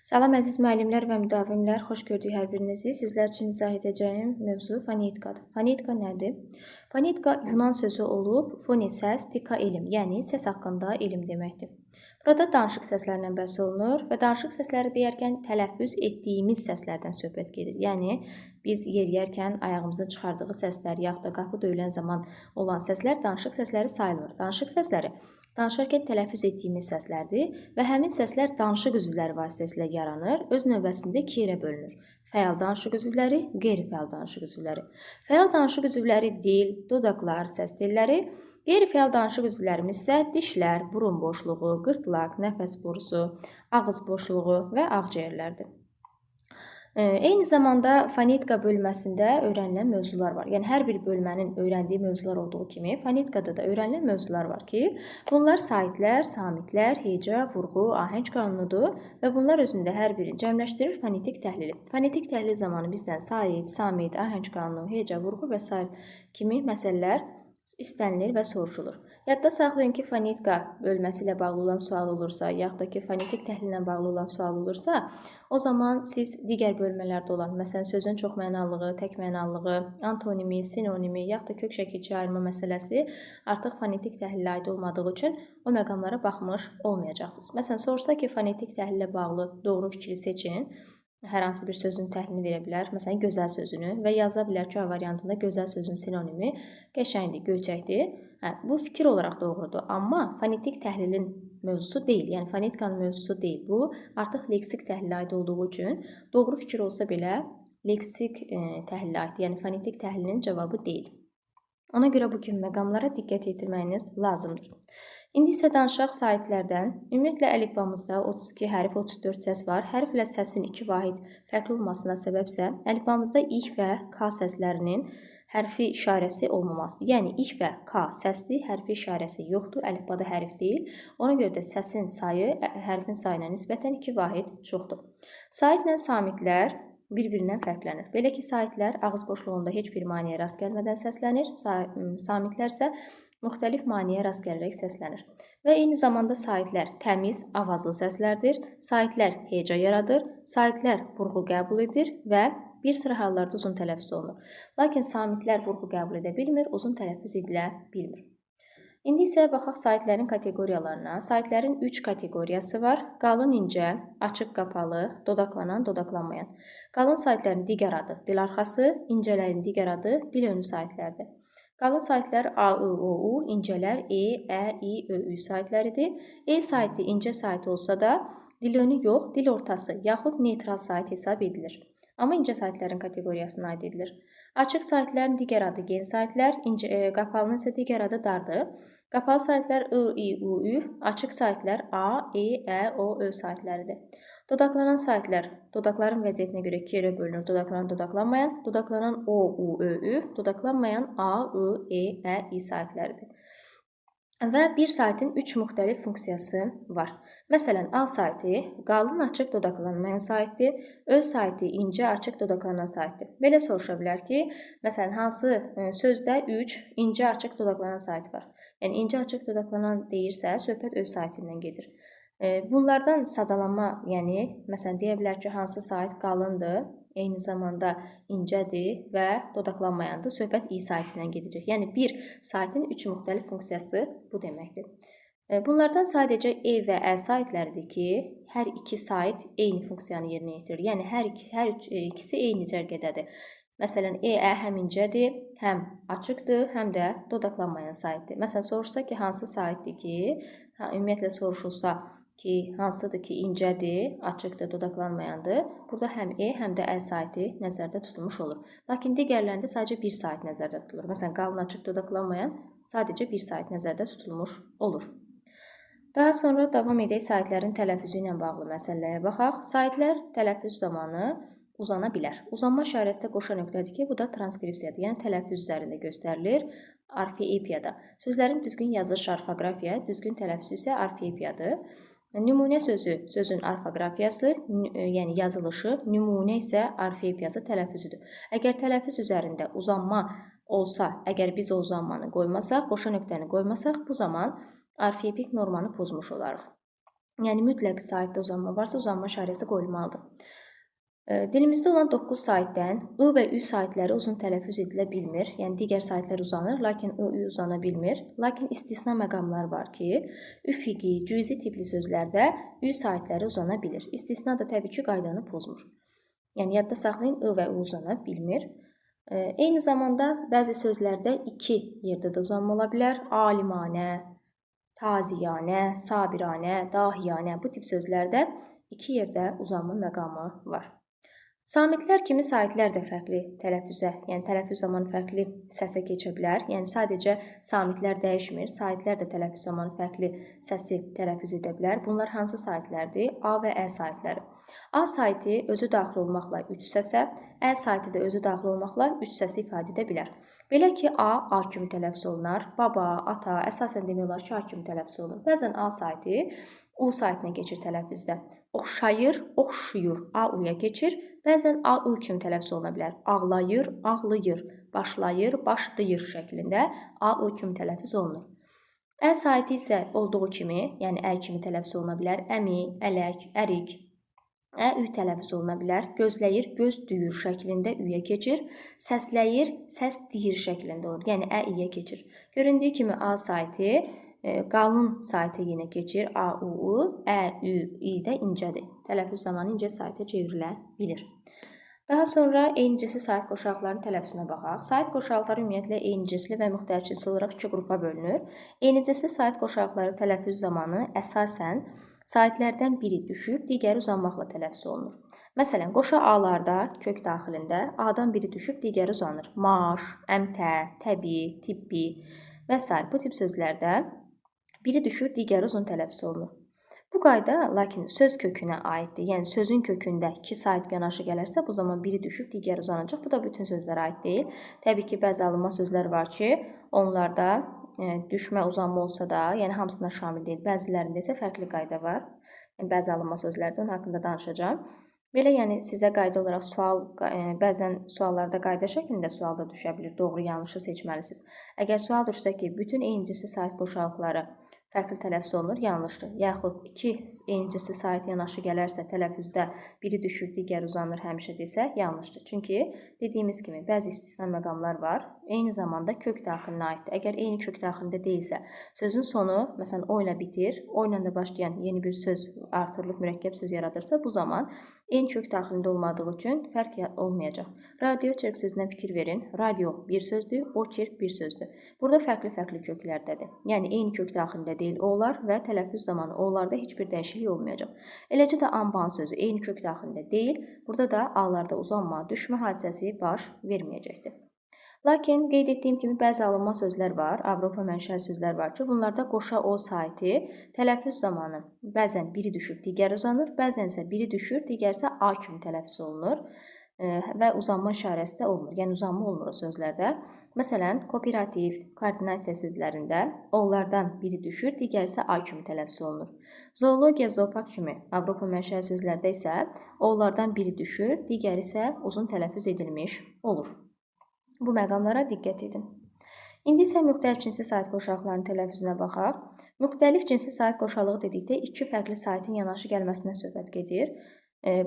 Salam əziz müəllimlər və müdavimlər, xoş gördük hər birinizi. Sizlər üçün izah edəcəyim mövzu fonetikadır. Fonetika nədir? Fonetika Yunan sözü olub, foni səs, tika elm, yəni səs haqqında elm deməkdir. Burada danışıq səslərindən bəhs olunur və danışıq səsləri deyərkən tələffüz etdiyimiz səslərdən söhbət gedir. Yəni biz yeriyərkən ayağımızın çıxardığı səslər, yaxud da qapı döyülən zaman olan səslər danışıq səsləri sayılmır. Danışıq səsləri danışarkən tələffüz etdiyimiz səslərdir və həmin səslər danışıq üzvləri vasitəsilə yaranır, öz növbəsində iki yerə bölünür. Fəal danışıq üzvləri, qeyri-fəal danışıq üzvləri. Fəal danışıq üzvləri dil, dodaqlar, səs telləri, qeyri-fəal danışıq üzvlərimiz isə dişlər, burun boşluğu, qırtlaq, nəfəs borusu, ağız boşluğu və ağciyərlərdir. Eyni zamanda fonetika bölməsində öyrənilən mövzular var. Yəni hər bir bölmənin öyrəndiyi mövzular olduğu kimi fonetikada da öyrənilən mövzular var ki, bunlar saitlər, samitlər, heca, vurğu, ahəng qanunudur və bunlar özündə hər birini cəmləşdirir fonetik təhlili. Fonetik təhlil zamanı bizdən sait, samit, ahəng qanunu, heca, vurğu və s. kimi məsələlər istənilir və soruşulur. Yadda saxlayın ki, fonetika bölməsi ilə bağlı olan sual olursa, yaxud da ki, fonetik təhlillə bağlı olan sual olursa, o zaman siz digər bölmələrdə olan, məsələn, sözün çoxmənalığı, təkmənalığı, antonimi, sinonimi, yaxud da kök şəkilçi ayırma məsələsi artıq fonetik təhlilə aid olmadığı üçün o məqamlara baxmış olmayacaqsınız. Məsələn, soruşsa ki, fonetik təhlillə bağlı doğru fikri seçin. Hər hansı bir sözün təhlilini verə bilər, məsələn, gözəl sözünü və yaza bilər ki, A variantında gözəl sözün sinonimi qəşəngdir, göyçəkdir. Bu fikir olaraq doğrudur, amma fonetik təhlilin mövzusu deyil, yəni fonetikanın mövzusu deyil. Bu, artıq leksik təhlilə aid olduğu üçün doğru fikir olsa belə leksik təhlilə aid, yəni fonetik təhlilin cavabı deyil. Ona görə bu kimi məqamlara diqqət yetirməyiniz lazımdır. İndi isə danışaq saitlərdən. Ümumiyyətlə əlifbamızda 32 hərf, 34 səs var. Hərflə səsin iki vahid fərqli olmasına səbəbsə, əlifbamızda İ və K səslərinin hərfi işarəsi olmamasıdır. Yəni İ və K səsli, hərfi işarəsi yoxdur, əlifbada hərf deyil. Ona görə də səsin sayı hərfin sayına nisbətən iki vahid çoxdur. Saitlə samitlər bir-birindən fərqlənir. Belə ki, saitlər ağız boşluğunda heç bir maneəyə rast gəlmədən səslənir, samitlər isə müxtəlif maneəyə rast gələrək səslənir. Və eyni zamanda saitlər təmiz, avazlı səslərdir, saitlər heca yaradır, saitlər vurğu qəbul edir və bir sıra hallarda uzun tələffüz olunur. Lakin samitlər vurğu qəbul edə bilmir, uzun tələffüz edilə bilmir. İndi isə baxaq saitlərin kateqoriyalarına. Saitlərin 3 kateqoriyası var. Qalın, incə, açıq, qapalı, dodaqlanan, dodaqlanmayan. Qalın saitlərin digər adı dil arxası, incələrin digər adı dil önü saitlərdir. Qalın saitlər A, I, O, U, incələr E, Ə, İ, Ö, Ü saitləridir. E saiti incə sait olsa da dil önü yox, dil ortası yaxud neytral sait hesab edilir. Amma incə saitlərin kateqoriyasına aid edilir. Açıq saitlərin digər adı gen saitlər, qapalının isə digər adı dardır. Qapalı saitlər I, I, U, Ü, açıq saitlər A, E, Ə, O, Ö saitləridir. Dodaqlanan saitlər dodaqların vəziyyətinə görə iki yerə bölünür. Dodaqlanan, dodaqlanmayan, dodaqlanan O, U, Ö, Ü, dodaqlanmayan A, I, E, Ə, İ saitləridir. Və bir saitin 3 müxtəlif funksiyası var. Məsələn, A saiti qalın, açıq, dodaqlanmayan saitdir. Ö saiti incə, açıq, dodaqlanan saitdir. Belə soruşa bilər ki, məsələn, hansı sözdə 3 incə, açıq, dodaqlanan sait var. Yəni, incə, açıq, dodaqlanan deyirsə, söhbət öz saitindən gedir. Bunlardan sadalanma, yəni, məsələn, deyə bilər ki, hansı sait qalındır, eyni zamanda incədir və dodaqlanmayandır, söhbət İ saitindən gedəcək. Yəni, bir saitin 3 müxtəlif funksiyası bu deməkdir. Bunlardan sadəcə E və Ə saitləridir ki, hər iki sait eyni funksiyanı yerinə yetirir. Yəni, hər ikisi eyni cərgədədir. Məsələn, E, Ə həm incədir, həm açıqdır, həm də dodaqlanmayan saitdir. Məsələn, soruşsa ki, hansı saitdir ki, ümumiyyətlə soruşulsa ki, hansıdır ki, incədir, açıqdır, dodaqlanmayandır. Burada həm E, həm də Ə saiti nəzərdə tutulmuş olur. Lakin digərlərində sadəcə bir sait nəzərdə tutulur. Məsələn, qalın, açıq, dodaqlanmayan sadəcə bir sait nəzərdə tutulmuş olur. Daha sonra davam edək saitlərin tələffüzü ilə bağlı məsələyə baxaq. Saitlər tələffüz zamanı uzana bilər. Uzanma işarəsi də qoşa nöqtədir ki, bu da transkripsiyadır, yəni tələffüz üzərində göstərilir. Orfoepiyada. Sözlərin düzgün yazılış orfoqrafiya, düzgün tələffüzü isə orfoepiyadır. Nümunə sözü, sözün orfoqrafiyası, yəni yazılışı, nümunə isə orfoepiyası tələffüzüdür. Əgər tələffüz üzərində uzanma olsa, əgər biz o uzanmanı qoymasaq, qoşa nöqtəni qoymasaq, bu zaman orfoepik normanı pozmuş olarıq. Yəni mütləq saitdə uzanma varsa, uzanma işarəsi qoyulmalıdır. Dilimizdə olan 9 saitdən I və Ü saitləri uzun tələffüz edilə bilmir. Yəni digər saitlər uzanır, lakin I, Ü uzana bilmir. Lakin istisna məqamlar var ki, üfüqi, cüzi tipli sözlərdə Ü saitləri uzana bilir. İstisna da təbii ki, qaydanı pozmur. Yəni yadda saxlayın, I və Ü uzana bilmir. Eyni zamanda bəzi sözlərdə 2 yerdə də uzanma ola bilər. Alimanə, taziyanə, sabiranə, dahiyanə bu tip sözlərdə 2 yerdə uzanma məqamı var. Samitlər kimi saitlər də fərqli tələffüzə, yəni tələffüz zamanı fərqli səsə keçə bilər. Yəni sadəcə samitlər dəyişmir, saitlər də tələffüz zamanı fərqli səsi tələffüz edə bilər. Bunlar hansı saitlərdir? A və Ə saitləri. A saiti özü daxil olmaqla 3 səsə, Ə saiti də özü daxil olmaqla 3 səsi ifadə edə bilər. Belə ki, A kimi tələffüz olunar. Baba, ata, əsasən demək olar ki, A kimi tələffüz olunur. Bəzən A saiti U saitinə keçir tələffüzdə. Oxşayır, oxşuyur, A uya keçir. Bəzən A I kimi tələffüz oluna bilər. Ağlayır, ağlayır, başlayır, başlayır şəklində A I kimi tələffüz olunur. Ə saiti isə olduğu kimi, yəni Ə kimi tələffüz oluna bilər. Əmi, ələk, ərik. Ə Ü tələffüz oluna bilər. Gözləyir, göz duyur şəklində Üyə keçir. Səsləyir, səs deyir şəklində olur. Yəni Ə İyə keçir. Göründüyü kimi A saiti qalın saitə yenə keçir. A, U, Ə, Ü, İ də incədir. Tələffüz zamanı incə saitə çevrilə bilir. Daha sonra eynicisli sait qoşaqlarının tələffüzünə baxaq. Sait qoşaqları ümumiyyətlə eynicisli və müxtəlif cinsli olaraq 2 qrupa bölünür. Eynicisli sait qoşaqları tələffüz zamanı əsasən saitlərdən biri düşüb, digəri uzanmaqla tələffüz olunur. Məsələn, qoşa A-larda kök daxilində A-dan biri düşüb, digəri uzanır. Maaş, əmtə, təbii, tibbi və s. Bu tip sözlərdə biri düşür, digəri uzun tələffüz olunur. Bu qayda lakin söz kökünə aiddir. Yəni sözün kökündə 2 sait yanaşı gələrsə, bu zaman biri düşüb, digəri uzanacaq. Bu da bütün sözlərə aid deyil. Təbii ki, bəzi alınma sözlər var ki, onlarda düşmə, uzanma olsa da, yəni hamısına şamil deyil. Bəzilərində isə fərqli qayda var. Yəni bəzi alınma sözlərdə onun haqqında danışacağam. Belə yəni sizə qayda olaraq bəzən suallarda qayda şəklində sual da düşə bilir. Doğru, yanlışı seçməlisiniz. Əgər sual düşsə ki, bütün eynicisli sait qoşalıqları fərqli tələffüz olunur, yanlışdır. Yaxud 2 eynicisli sait yanaşı gələrsə tələffüzdə biri düşür, digəri uzanır həmişə desə, yanlışdır. Çünki dediyimiz kimi bəzi istisna məqamlar var. Eyni zamanda kök daxilinə aiddir. Əgər eyni kök daxilində deyilsə, sözün sonu məsələn o ilə bitir, o ilə də başlayan yeni bir söz artırılıb mürəkkəb söz yaradırsa, bu zaman eyni kök daxilində olmadığı üçün fərq olmayacaq. Radio çirk sözünə fikir verin. Radio bir sözdür, o çirk bir sözdür. Burada fərqli köklərdədir. Yəni eyni kök daxilində deyil olar və tələffüz zamanı onlarda heç bir dəyişiklik olmayacaq. Eləcə də amban sözü eyni kök daxilində deyil. Burada da A-larda uzanma, düşmə hadisəsi baş verməyəcəkdir. Lakin qeyd etdiyim kimi bəzi alınma sözlər var, Avropa mənşəli sözlər var ki, bunlarda qoşa O saiti tələffüz zamanı bəzən biri düşür, digəri uzanır, bəzən isə biri düşür, digəri isə A kimi tələffüz olunur və uzanma işarəsi də olmur. Yəni uzanma olmur o sözlərdə. Məsələn, kooperativ, koordinasiya sözlərində onlardan biri düşür, digəri isə A kimi tələffüz olunur. Zoologiya, zoopark kimi Avropa mənşəli sözlərdə isə onlardan biri düşür, digəri isə uzun tələffüz edilmiş olur. Bu məqamlara diqqət edin. İndi isə müxtəlif cinsli sait qoşaqlarının tələffüzünə baxaq. Müxtəlif cinsli sait qoşalığı dedikdə 2 fərqli saitin yanaşı gəlməsinə söhbət gedir.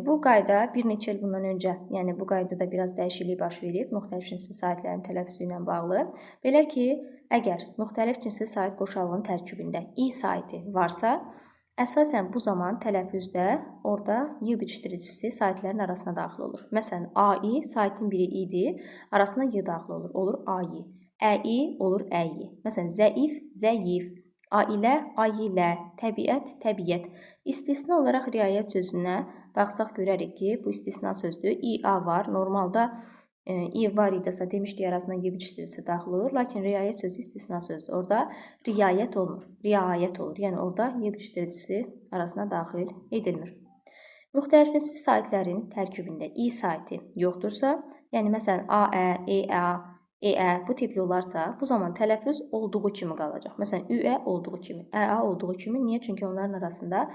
Bu qayda bir neçə il bundan öncə, yəni bu qaydada biraz dəyişiklik baş verib müxtəlif cinsli saitlərin tələffüzü ilə bağlı. Belə ki, əgər müxtəlif cinsli sait qoşalığının tərkibində i saiti varsa, əsasən bu zaman tələffüzdə orada y biçdiricisi saitlərin arasına daxil olur. Məsələn, ai saitin biri idir, arasına y daxil olur, olur ai. Əi olur əyi. Məsələn, zəif, zəyif, ailə, ailə, təbiət, təbiət. İstisna olaraq riayət sözünə baxsaq görərik ki, bu istisna sözdür. İa var. Normalda i var idisə demişdik arasına y biçdiricisi daxil olur. Lakin riayət sözü istisna sözdür. Orada riayət olmur. Riayət olur. Yəni orada y biçdiricisi arasına daxil edilmir. Müxtəlif cinsli saitlərin tərkibində i saiti yoxdursa, yəni məsələn aə, eə, eə bu tipli olarsa, bu zaman tələffüz olduğu kimi qalacaq. Məsələn, üə olduğu kimi, əə olduğu kimi. Niyə? Çünki onların arasında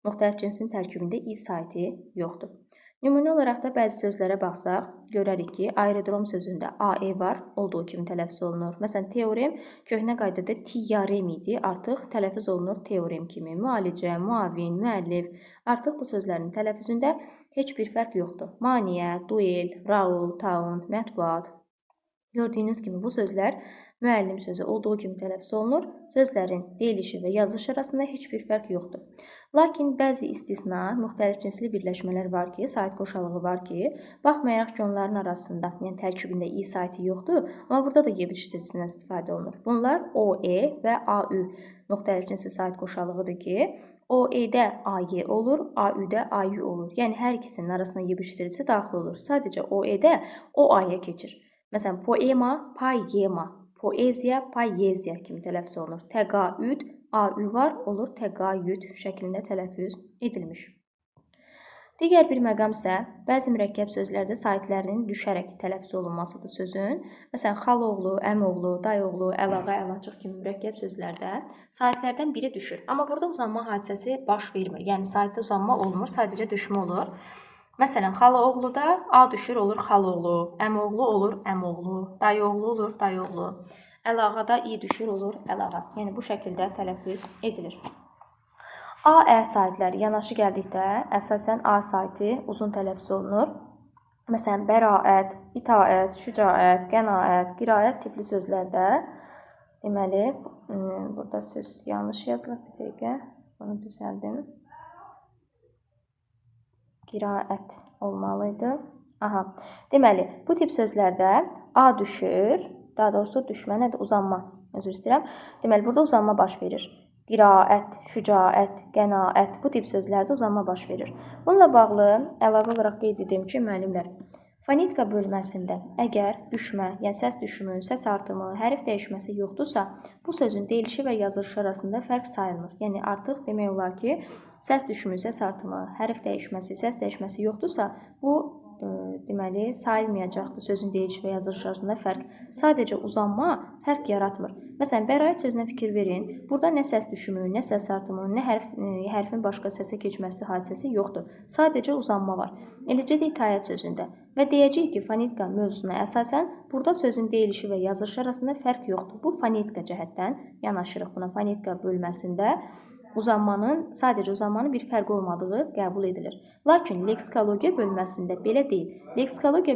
müxtəlif cinsin tərkibində i saiti yoxdur. Nümunə olaraq da bəzi sözlərə baxsaq, görərik ki, aerodrom sözündə AE var, olduğu kimi tələffüz olunur. Məsələn, teorem köhnə qaydada tiyarem idi, artıq tələffüz olunur teorem kimi. Müalicə, müavin, müəllif, artıq bu sözlərin tələffüzündə heç bir fərq yoxdur. Maniyə, duel, raul, taun, mətbuat. Gördüyünüz kimi bu sözlər müəllim sözü olduğu kimi tələffüz olunur. Sözlərin deyilişi və yazılışı arasında heç bir fərq yoxdur. Lakin bəzi istisna, müxtəlif cinsli birləşmələr var ki, sait qoşalığı var ki, baxmayaraq ki, onların arasında, yəni tərkibində i saiti yoxdur, amma burada da y birləşdiricisindən istifadə olunur. Bunlar OE və AÜ müxtəlif cinsli sait qoşalığıdır ki, OE-də AY olur, AÜ-də AÜ olur. Yəni hər ikisinin arasında y birləşdiricisi daxil olur. Sadəcə OE-də OA-ya keçir. Məsələn, poema, poema, poeziya, poeziya kimi tələffüz olunur. Təqaüd, AÜ var, olur təqaüd şəklində tələffüz edilmiş. Digər bir məqam isə bəzi mürəkkəb sözlərdə saitlərinin düşərək tələffüz olunmasıdır sözün. Məsələn, xaloğlu, əmoğlu, dayıoğlu, əlağa, əlacıq kimi mürəkkəb sözlərdə saitlərdən biri düşür. Amma burada uzanma hadisəsi baş vermir. Yəni, saitdə uzanma olmur, sadəcə düşmə olur. Məsələn, xalaoğluda A düşür, olur xaloğlu, əmoğlu olur əmoğlu, dayıoğlu olur dayıoğlu. Əlağada i düşür, olur əlağa. Yəni, bu şəkildə tələffüz edilir. A-ə saitləri yanaşı gəldikdə, əsasən A saiti uzun tələffüz olunur. Məsələn, bəraət, itaət, şücaət, qənaət, qiraət tipli sözlərdə, deməli, burada söz yanlış yazılıb, bir dəqiqə, bunu düzəldim. Qiraət olmalıydı. Aha, deməli, bu tip sözlərdə A düşür, daha doğrusu düşmə nədir? Uzanma, özür istəyirəm. Deməli, burada uzanma baş verir. Qiraət, şücaət, qənaət, bu tip sözlərdə uzanma baş verir. Bununla bağlı əlavə olaraq qeyd edim ki, müəllimlər, fonetika bölməsində əgər düşmə, yəni səs düşümü, səs artımı, hərf dəyişməsi yoxdursa, bu sözün deyilişi və yazılışı arasında fərq sayılmır. Yəni, artıq demək olar ki, səs düşümü, səs artımı, hərf dəyişməsi, səs dəyişməsi yoxdursa, bu deməli, sayılmayacaqdır sözün deyilişi və yazılışı arasında fərq. Sadəcə uzanma fərq yaratmır. Məsələn, bəraət sözünə fikir verin. Burada nə səs düşümü, nə səs artımı, nə hərfin başqa səsə keçməsi hadisəsi yoxdur. Sadəcə uzanma var. Eləcə də itaət sözündə. Və deyəcəyik ki, fonetika mövzusuna əsasən burada sözün deyilişi və yazılışı arasında fərq yoxdur. Bu fonetika cəhətdən yanaşırıq buna. Fonetika bölməsində sadəcə uzanmanın bir fərqi olmadığı qəbul edilir. Lakin leksikologiya bölməsində belə deyil. Leksikologiya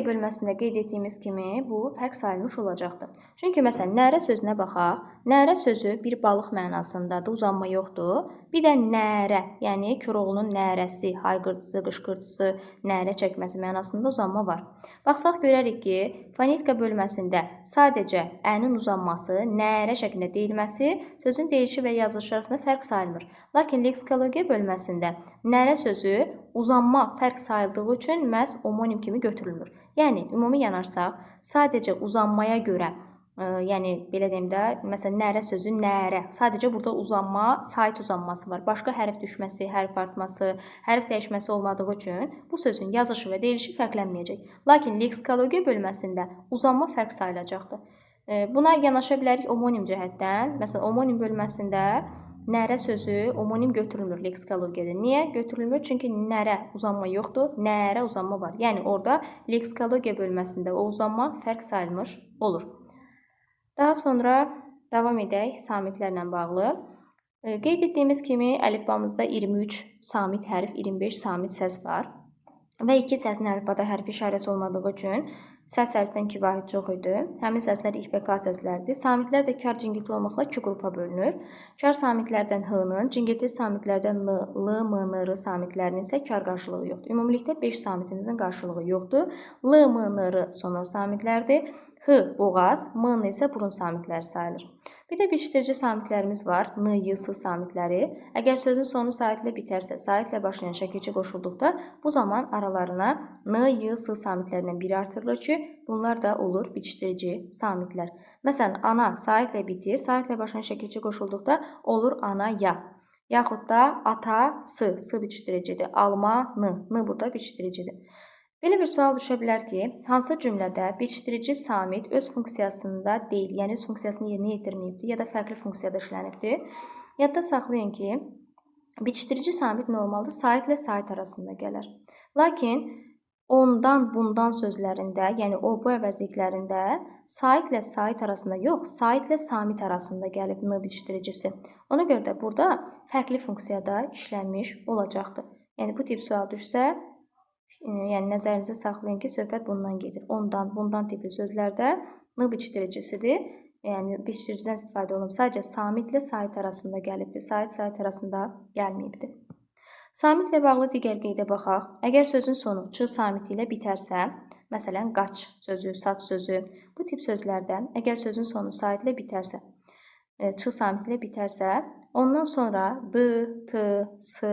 bölməsində qeyd etdiyimiz kimi bu fərq sayılmış olacaqdır. Çünki məsələn, nərə sözünə baxaq. Nərə sözü bir balıq mənasındadır, uzanma yoxdur. Bir də nərə, yəni Koroğlunun nərəsi, hayqırtısı, qışqırtısı, nərə çəkməsi mənasında uzanma var. Baxsaq görərik ki, fonetika bölməsində sadəcə ənin uzanması, nərə şəklində deyilməsi sözün deyilişi və yazılışı arasında fərq sayılmır. Lakin leksikologiya bölməsində nərə sözü uzanma fərq sayıldığı üçün məhz omonim kimi götürülmür. Yəni, ümumi yanarsaq, sadəcə uzanmaya görə, yəni, belə deyim də, məsələn, nərə sözü nərə, sadəcə burada uzanma, sait uzanması var. Başqa hərf düşməsi, hərf artması, hərf dəyişməsi olmadığı üçün bu sözün yazılışı və deyilişi fərqlənməyəcək. Lakin leksikologiya bölməsində uzanma fərq sayılacaqdır. Buna yanaşa bilərik omonim cəhətdən. Məsələn, omonim bölməsində nərə sözü omonim götürülmür leksikologiyada. Niyə götürülmür? Çünki nərə uzanma yoxdur, nərə uzanma var. Yəni, orada leksikologiya bölməsində o uzanma fərq sayılmış olur. Daha sonra davam edək samitlərlə bağlı. Qeyd etdiyimiz kimi əlifbamızda 23 samit hərf, 25 samit səs var. Və 2 səsin əlifbada hərfi işarəsi olmadığı üçün səs hərfdən 2 vahid çox idi. Həmin səslər İK və K səslərdir. Samitlər də kar cingilti olmaqla 2 qrupa bölünür. Kar samitlərdən H-nın, cingilti samitlərdən L, M, N, R samitlərinin isə kar qarşılığı yoxdur. Ümumilikdə 5 samitimizin qarşılığı yoxdur. L, M, N, R sonor samitlərdir. H boğaz, M isə burun samitləri sayılır. Bir də birləşdirici samitlərimiz var. N, Y, S samitləri. Əgər sözün sonu saitlə bitərsə, saitlə başlayan şəkilçi qoşulduqda bu zaman aralarına N, Y, S samitlərindən biri artırılır ki, bunlar da olur birləşdirici samitlər. Məsələn, ana saitlə bitir, saitlə başlayan şəkilçi qoşulduqda olur ana ya. Yaxud da ata, s birləşdiricidir. Alma, n burada birləşdiricidir. Belə bir sual düşə bilər ki, hansı cümlədə birləşdirici samit öz funksiyasında deyil, yəni öz funksiyasını yerinə yetirməyibdir ya da fərqli funksiyada işlənibdir. Yadda saxlayın ki, Bitişdirici samit normalda saitlə sait arasında gələr. Lakin ondan, bundan sözlərində, yəni o, bu əvəzliklərində saitlə sait arasında yox, saitlə samit arasında gəlib n bitişdiricisi. Ona görə də burada fərqli funksiyada işlənmiş olacaqdır. Yəni bu tip sual düşsə, yəni nəzərinizə saxlayın ki, söhbət bundan gedir. Ondan, bundan tipli sözlərdə n bitişdiricisidir. Yəni bitişdiriciden istifadə olunub. Sadəcə samitlə sait arasında gəlibdir. Sait arasında gəlməyibdir. Samitlə bağlı digər qeydə baxaq. Əgər sözün sonu ç samiti ilə bitərsə, məsələn, qaç sözü, saç sözü, bu tip sözlərdən əgər sözün sonu saitlə bitərsə, ç samiti ilə bitərsə, ondan sonra d, t, s,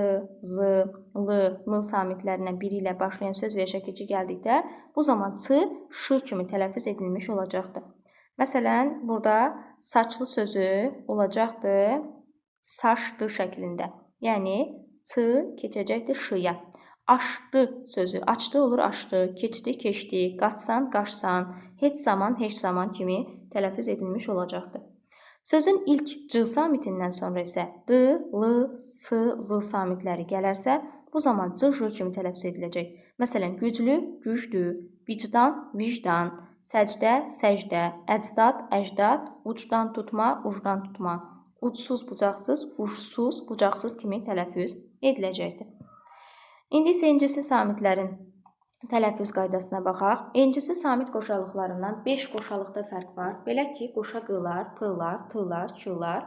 z, l, n samitlərindən biri ilə başlayan söz və şəkilci gəldikdə, bu zaman ç, ş kimi tələffüz edilmiş olacaqdır. Məsələn, burada saçlı sözü olacaqdır saçdı şəklində. Yəni, ç keçəcəkdir ş-ya. Açdı sözü, açdı olur açdı, keçdi, keçdi, qaçsan, qaçsan, heç zaman, heç zaman kimi tələffüz edilmiş olacaqdır. Sözün ilk c samitindən sonra isə d, l, s, z samitləri gələrsə, bu zaman c, j kimi tələffüz ediləcək. Məsələn, güclü, gücdü, vicdan, vicdan, səcdə, səcdə, əcdad, əcdad, ucdan tutma, ucdan tutma, ucsuz, bucaqsız, uçsuz, bucaqsız kimi tələffüz ediləcəkdir. İndi isə incisi samitlərin tələffüz qaydasına baxaq. İncisi samit qoşalıqlarından 5 qoşalıqda fərq var. Belə ki, qoşa qılar, pılar, tılar, çılar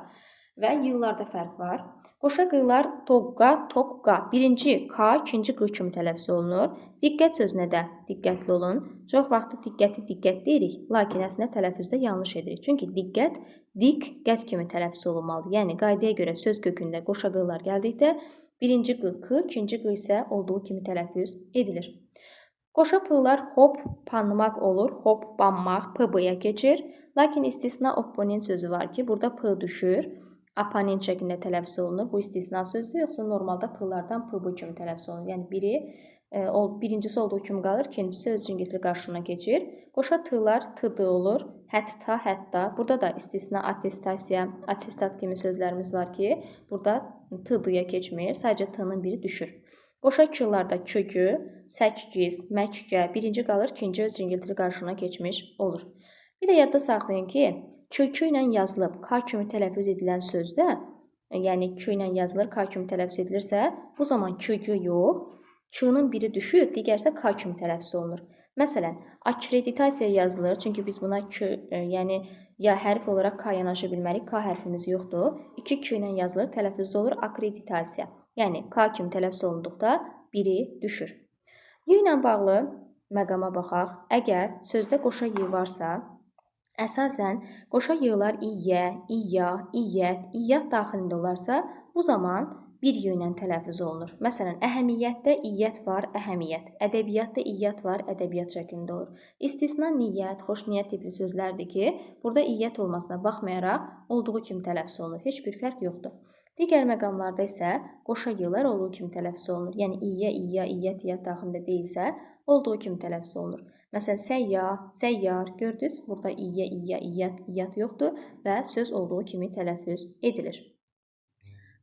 və yığlarda fərq var. Qoşa qılar toqqa, toqqa. Birinci k, ikinci q kimi tələffüz olunur. Diqqət sözünə də diqqətli olun. Çox vaxt diqqət deyirik, lakin əslində tələffüzdə yanlış edirik. Çünki diqqət, diqqət kimi tələffüz olunmalıdır. Yəni, qaydaya görə söz kökündə qoşa qılar gəldikdə, birinci q, k, ikinci q isə olduğu kimi tələffüz edilir. Qoşa p'lar hop, panmaq olur, hop, banmaq, p-b-ya keçir. Lakin istisna opponent sözü var ki, burada p düşür. Aponent şəklində tələffüz olunur. Bu istisna sözdür, yoxsa normalda p-lardan p-b kimi tələffüz olunur. Yəni, birincisi olduğu kimi qalır, ikincisi öz cingiltili qarşılığına keçir. Qoşa t-lar t-d olur, hətta, hətta. Burada da istisna attestasiya, attestat kimi sözlərimiz var ki, burada t-d-ya keçmir, sadəcə t-nın biri düşür. Qoşa k-larda kökü, səkkiz, məkkə, birinci qalır, ikinci öz cingiltili qarşılığına keçmiş olur. Bir də yadda saxlayın ki, kökü ilə yazılıb k kimi tələffüz edilən sözdə, yəni k ilə yazılır, k kimi tələffüz edilirsə, bu zaman kökü yox, k-nın biri düşür, digərsə k kimi tələffüz olunur. Məsələn, akkreditasiya yazılır, çünki biz buna k, yəni ya hərf olaraq k yanaşa bilmərik, k hərfimiz yoxdur. 2 k ilə yazılır, tələffüzdə olur akkreditasiya. Yəni, k kimi tələffüz olunduqda biri düşür. Y ilə bağlı məqama baxaq. Əgər sözdə qoşa y varsa, əsasən qoşa y-lar iyyə, iyya, iyyət, iyyat daxilində olarsa, bu zaman bir y ilə tələffüz olunur. Məsələn, əhəmiyyətdə iyyət var, əhəmiyyət. Ədəbiyyatda iyyət var, ədəbiyyat şəklində olur. İstisna niyyət, xoş niyyət tipli sözlərdir ki, burada iyyət olmasına baxmayaraq olduğu kimi tələffüz olunur. Heç bir fərq yoxdur. Digər məqamlarda isə qoşa y-lar olduğu kimi tələffüz olunur. Yəni, iyyə, iyya, iyyət, iyyət daxilində deyilsə, olduğu kimi tələffüz olunur. Məsələn, səyyah, səyyar, gördünüz? Burada iyyə, iyya, iyyət, iyyət yoxdur və söz olduğu kimi tələffüz edilir.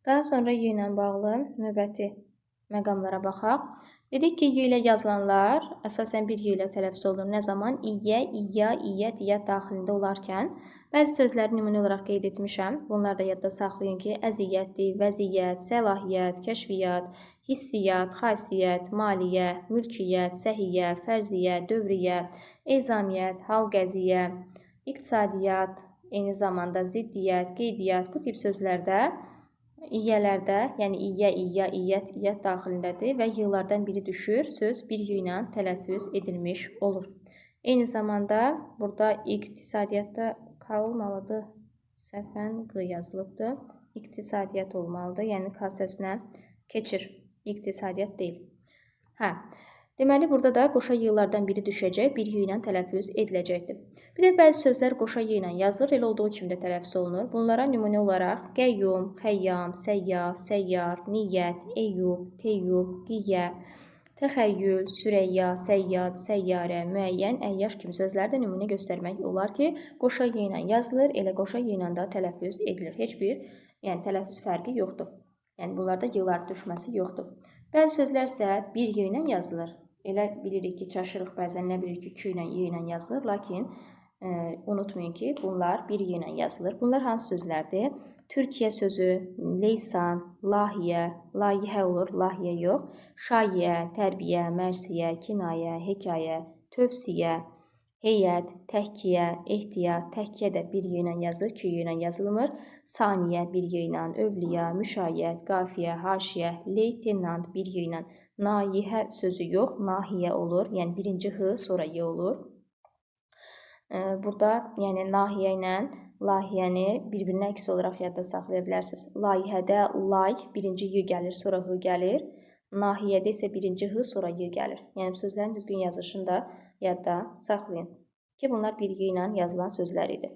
Daha sonra y ilə bağlı növbəti məqamlara baxaq. Dedik ki, y ilə yazılanlar əsasən bir y ilə tələffüz olunur. Nə zaman? İyyə, iyya, iyyət, iyyət daxilində olarkən. Bəzi sözləri nümunə olaraq qeyd etmişəm. Bunları da yadda saxlayın ki, əziyyətdir, vəziyyət, səlahiyyət, kəşfiyyat, hissiyyat, xasiyyət, maliyyə, mülkiyyət, səhiyyə, fərziyyə, dövriyyə, ezamiyyət, hal-qəziyyə, iqtisadiyyat, eyni zamanda ziddiyyət, qeydiyyat, bu tip sözlərdə iyyələrdə, yəni iyyə, iyya, iyyət, iyyət daxilindədir və y-lardan biri düşür, söz bir y ilə tələffüz edilmiş olur. Eyni zamanda burada iqtisadiyyatda k olmalıdır, səhvən q yazılıbdır. İqtisadiyyat olmalıdır, yəni k səsinə keçir. İqtisadiyyat deyil. Deməli, burada da qoşa y-lardan biri düşəcək, bir y ilə tələffüz ediləcəkdir. Bir də bəzi sözlər qoşa y ilə yazılır, elə olduğu kimi də tələffüz olunur. Bunlara nümunə olaraq qəyyum, xəyyam, səyyah, səyyar, niyyət, eyyub, teyyub, qiyyə, təxəyyül, sürəyya, səyyad, səyyarə, müəyyən, əyyaş kimi sözlərdə nümunə göstərmək olar ki, qoşa y ilə yazılır, elə qoşa y ilə də tələffüz edilir. Heç bir tələffüz fərqi yoxdur. Yəni bunlarda y-lar düşməsi yoxdur. Bəzi sözlər isə bir y ilə yazılır. Elə bilirik ki, çaşırıq bəzən, nə bilirik ki, k ilə, y ilə yazılır, lakin unutmayın ki, bunlar bir y ilə yazılır. Bunlar hansı sözlərdir? Türkiyə sözü, leysan, lahiyə, layihə olur, lahiyə yox. Şayiə, tərbiyə, mərsiyə, kinayə, hekayə, tövsiyə, heyət, təhkiyə, ehtiyat, təhkiyə də bir y ilə yazılır, k ilə yazılmır. Saniyə bir y ilə, övliya, müşayiət, qafiyə, haşiyə, leytenant bir y ilə. Nayihə sözü yox, nahiyə olur. Yəni birinci h, sonra y olur. Burada yəni nahiyə ilə layihəni bir-birinə əks olaraq yadda saxlaya bilərsiniz. Layihədə lay birinci y gəlir, sonra h gəlir. Nahiyədə isə birinci h, sonra y gəlir. Yəni sözlərin düzgün yazılışını da yadda saxlayın ki, bunlar bir y ilə yazılan sözlər idi.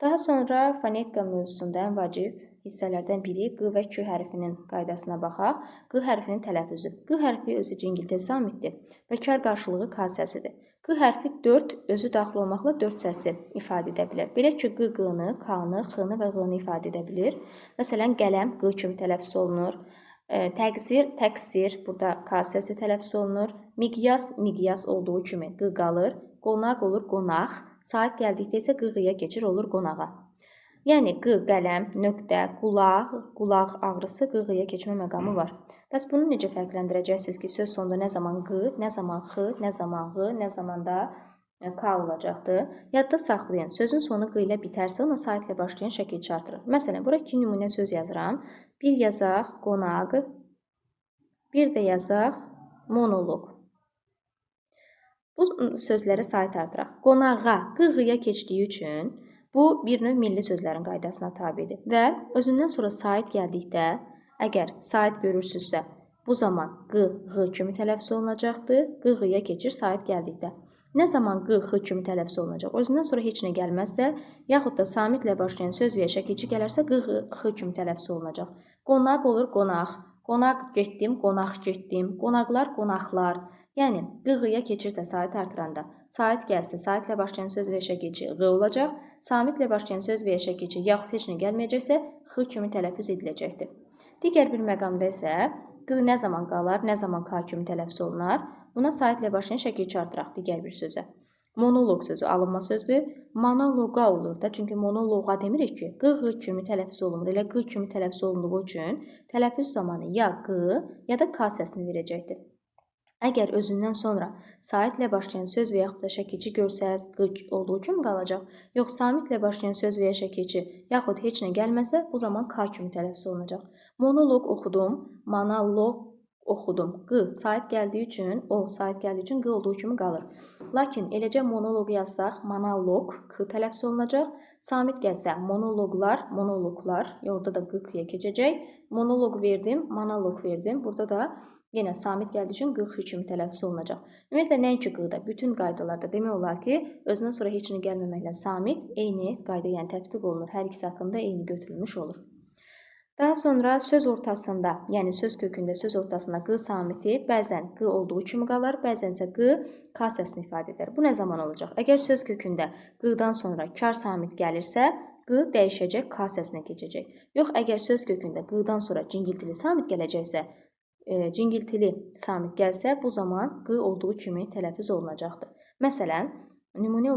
Daha sonra fonetika mövzusunda ən vacib hissələrdən biri q və k hərfinin qaydasına baxaq. Q hərfinin tələffüzü. Q hərfi özü cingiltili samitdir və kar qarşılığı k səsidir. Q hərfi 4 özü daxil olmaqla 4 səsi ifadə edə bilər. Belə ki, q qını, k-nı, x-nı və ğ-nı ifadə edə bilir. Məsələn, qələm q kimi tələffüz olunur. Təqsir, təqsir, burada k səsi tələffüz olunur. Miqyas, miqyas olduğu kimi q qalır. Qonaq olur, qonaq. Saat gəldikdə isə q-ğıya keçir, olur qonağa. Yəni q, qələm, nöqtə, qulaq, qulaq ağrısı q-ğıya keçmə məqamı var. Bəs bunu necə fərqləndirəcəksiniz ki, söz sonunda nə zaman q, nə zaman x, nə zaman ğ, nə zaman da k olacaqdır? Yadda saxlayın. Sözün sonu q ilə bitərsə, ona saitlə başlayan şəkil artırır. Məsələn, bura 2 nümunə söz yazıram. Bir yazaq qonaq, bir də yazaq monoloq. Bu sözlərə sait artıraq. Qonağa q-ğıya keçdiyi üçün bu bir növ milli sözlərin qaydasına tabidir və özündən sonra sait gəldikdə, əgər sait görürsünüzsə, bu zaman q, ğ kimi tələffüz olunacaqdır, q-ğıya keçir sait gəldikdə. Nə zaman q, x kimi tələffüz olunacaq? Özündən sonra heç nə gəlməzsə, yaxud da samitlə başlayan söz və ya şəkilçi gələrsə, q, x kimi tələffüz olunacaq. Qonaq olur, qonaq. Qonaq getdim, qonaq getdim. Qonaqlar, qonaqlar. Yəni, q-ğıya keçirsə sait artıranda, sait gəlsə, saitlə başlayan söz və ya şəkilçi q olacaq. Samitlə başlayan söz və ya şəkilçi yaxud heç nə gəlməyəcəksə, x kimi tələffüz ediləcəkdir. Digər bir məqamda isə q nə zaman qalar, nə zaman k kimi tələffüz olunar? Buna saitlə başlayan şəkilçi artıraq digər bir sözə. Monoloq sözü alınma sözdür. Monoloqa olur da, çünki monoloqa demirik ki, q kimi tələffüz olunur. Elə q kimi tələffüz olunduğu üçün tələffüz zamanı ya q, ya da k səsini verəcəkdir. Əgər özündən sonra saitlə başlayan söz və yaxud da şəkilçi görsəz, q olduğu kimi qalacaq. Yox, samitlə başlayan söz və ya şəkilçi yaxud heç nə gəlməsə, bu zaman k kimi tələffüz olunacaq. Monoloq oxudum, monoloq oxudum. Q sait gəldiyi üçün, o sait gəldiyi üçün q olduğu kimi qalır. Lakin eləcə monoloq yazsaq, monoloq k tələffüz olunacaq. Samit gəlsə, monoloqlar, monoloqlar, orada da q-ya keçəcək. Monoloq verdim, monoloq verdim. Burada da yenə samit gəldiyi üçün q kimi tələffüz olunacaq. Ümumiyyətlə, nəinki q-da, bütün qaydalarda demək olar ki, özündən sonra heç nə gəlməməklə samit eyni qayda, yəni tətbiq olunur. Hər ikisi haqqında eyni götürülmüş olur. Daha sonra söz ortasında, yəni söz kökündə, söz ortasında q samiti bəzən q olduğu kimi qalar, bəzən isə q k səsini ifadə edər. Bu nə zaman olacaq? Əgər söz kökündə q-dan sonra kar samit gəlirsə, q dəyişəcək, k səsinə keçəcək. Yox, əgər söz kökündə q-dan sonra cingiltili samit gələcəksə, cingiltili samit gəlsə, bu zaman q olduğu kimi tələffüz olunacaqdır. Məsələn, nümunə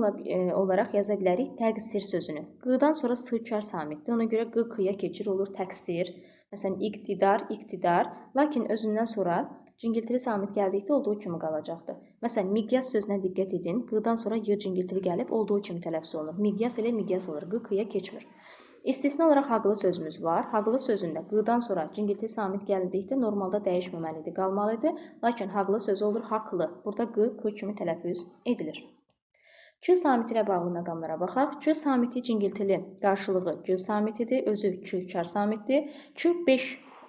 olaraq yaza bilərik təqsir sözünü. Q-dan sonra s-kar samitdir. Ona görə q k-ya keçir, olur təqsir. Məsələn, iqtidar, iqtidar. Lakin özündən sonra cingiltili samit gəldikdə olduğu kimi qalacaqdır. Məsələn, miqyas sözünə diqqət edin. Q-dan sonra y cingiltili gəlib olduğu kimi tələffüz olunur. Miqyas elə miqyas olur. Q k-ya keçmir. İstisna olaraq haqlı sözümüz var. Haqlı sözündə q-dan sonra cingiltili samit gəldikdə normalda dəyişməməlidir, qalmalıdır. Lakin haqlı söz olur haqlı. Burada q k kimi tələffüz edilir. Q samiti ilə bağlı məqamlara baxaq. Q samiti cingiltili qarşılığı Q samitidir, özü Q kar samitdir. Q 5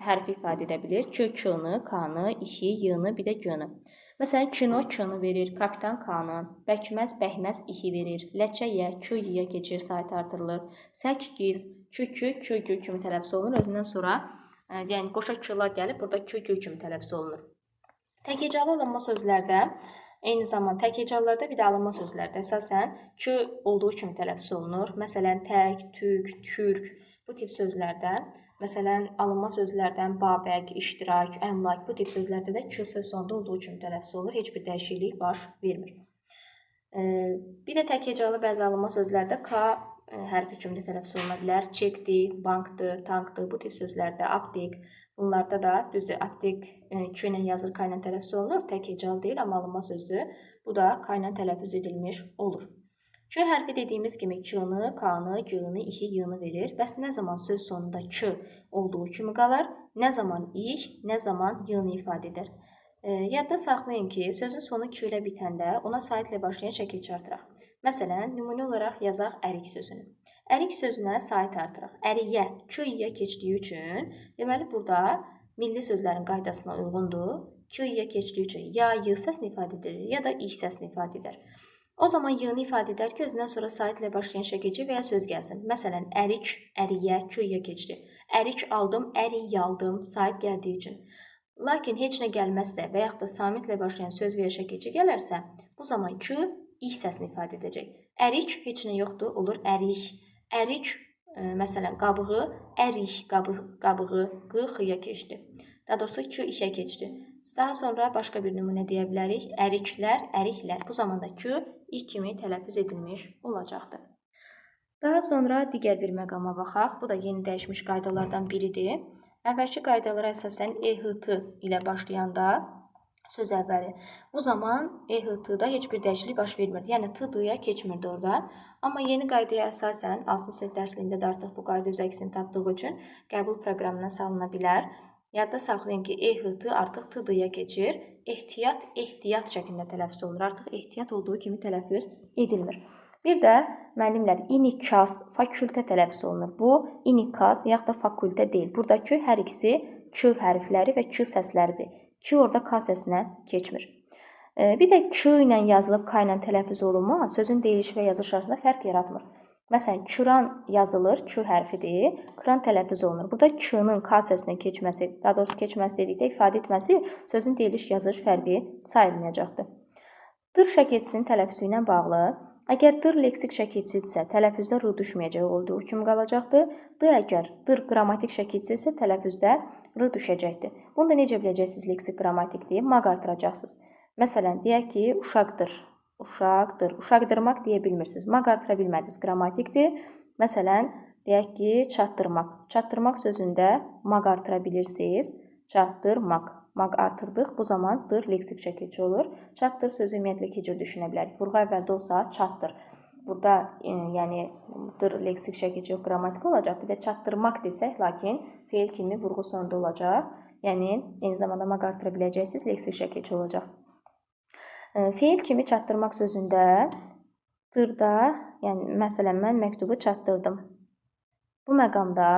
hərfi ifadə edə bilir. Q k-nı, k-nı, i-hi, y-nı, bir də g-nı. Məsələn, kino k-nı verir, kapitan k-nı, bəkməz, bəhməz i-hi verir, ləçəyə, k-y-ya keçir, sait artırılır. Səkkiz, k-kü, k-gü kimi tələffüz olunur. Özündən sonra, yəni qoşa k-lar gəlib, burada k-gü kimi tələffüz olunur. Təkhecalı alınma sözlərdə eyni zamanda təkhecalılarda bir də alınma sözlərdə əsasən k olduğu kimi tələffüz olunur. Məsələn, tək, tük, türk. Bu tip sözlərdə, məsələn, alınma sözlərdən babək, iştirak, əmlak, bu tip sözlərdə də k söz sonunda olduğu kimi tələffüz olur. Heç bir dəyişiklik baş vermir. Bir də tək hecalı bəzi alınma sözlərdə k hərfi kimi tələffüz oluna bilər. Çekdir, bankdır, tankdır, bu tip sözlərdə aptek, bunlarda da düzdür, aptek k ilə yazılır, k ilə tələffüz olunur. Tək hecalı deyil, amma alınma sözdür. Bu da k ilə tələffüz edilmiş olur. K hərfi dediyimiz kimi k-nı, k-nı, g-nı, i-hi, y-nı verir. Bəs nə zaman söz sonunda k olduğu kimi qalar, nə zaman i, nə zaman y-nı ifadə edir? Yadda saxlayın ki, sözün sonu k ilə bitəndə ona saitlə başlayan şəkil artıraq. Məsələn, nümunə olaraq yazaq ərik sözünü. Ərik sözünə sait artıraq. Əriyə, k-yə keçdiyi üçün, deməli burada milli sözlərin qaydasına uyğundur. K-yə keçdiyi üçün ya y səsini ifadə edir, ya da i səsini ifadə edir. O zaman y-nı ifadə edər ki, özündən sonra saitlə başlayan şəkilci və ya söz gəlsin. Məsələn, ərik, əriyə, k-yə keçdi. Ərik aldım, ərik aldım, sait gəldiyi üçün. Lakin heç nə gəlməzsə və yaxud da samitlə başlayan söz və ya şəkilci gələrsə, bu zaman k, i səsini ifadə edəcək. Ərik, heç nə yoxdur, olur ərik. Ərik, məsələn, qabığı, ərik qabığı, q, x-ya keçdi. Daha doğrusu k, i-yə keçdi. Daha sonra başqa bir nümunə deyə bilərik. Əriklər, əriklər. Bu zamanda k, i kimi tələffüz edilmiş olacaqdır. Daha sonra digər bir məqama baxaq. Bu da yeni dəyişmiş qaydalardan biridir. Əvvəlki qaydalara əsasən EHT ilə başlayanda söz əvvəli. Bu zaman EHT-da heç bir dəyişiklik baş vermirdi. Yəni t-dıya keçmirdi orada. Amma yeni qaydaya əsasən 6-cı sinif dərsliyində də artıq bu qayda öz əksini tapdığı üçün qəbul proqramına salına bilər. Yadda saxlayın ki, EHT artıq t-dıya keçir. Ehtiyat, ehtiyat şəklində tələffüz olunur. Artıq ehtiyat olduğu kimi tələffüz edilmir. Bir də müəllimlər inikas, fakültə tələffüz olunur. Bu inikas yaxud da fakültə deyil. Buradakı hər ikisi k hərfləri və k səsləridir. K orada k səsinə keçmir. Bir də k ilə yazılıb k ilə tələffüz olunma sözün deyiliş və yazılış arasında fərq yaratmır. Məsələn, kran yazılır, k hərfidir, kran tələffüz olunur. Burada k-nın k səsinə keçməsi, daha doğrusu keçməsi dedikdə ifadə etməsi sözün deyiliş yazılış fərqi sayılmayacaqdır. Dır şəkilçisinin tələffüzü ilə bağlı, əgər dır leksik şəkilçidirsə, tələffüzdə r düşməyəcək olduğu kimi qalacaqdır. Əgər dır qrammatik şəkilçisi isə tələffüzdə r düşəcəkdir. Bunu da necə biləcəksiniz leksik qrammatik deyib, maq artıracaqsınız. Məsələn, deyək ki, uşaqdır. Uşaqdır. Uşaqdırmaq deyə bilmirsiniz. Maq artıra bilmədiniz. Qrammatikdir. Məsələn, deyək ki, çatdırmaq. Çatdırmaq sözündə maq artıra bilirsiniz. Çatdırmaq. Maq artırdıq. Bu zaman dır leksik şəkilçi olur. Çatdır sözü ümumiyyətlə iki cür düşünə bilərik. Vurğu əvvəldə olsa çatdır. Burada yəni dır leksik şəkilçi yox, qrammatik olacaq. Bir də çatdırmaq desək, lakin feil kimi vurğu sonunda olacaq. Yəni eyni zamanda maq artıra biləcəksiniz. Leksik şəkilçi olacaq. Feil kimi çatdırmaq sözündə dırda, yəni məsələn mən məktubu çatdırdım. Bu məqamda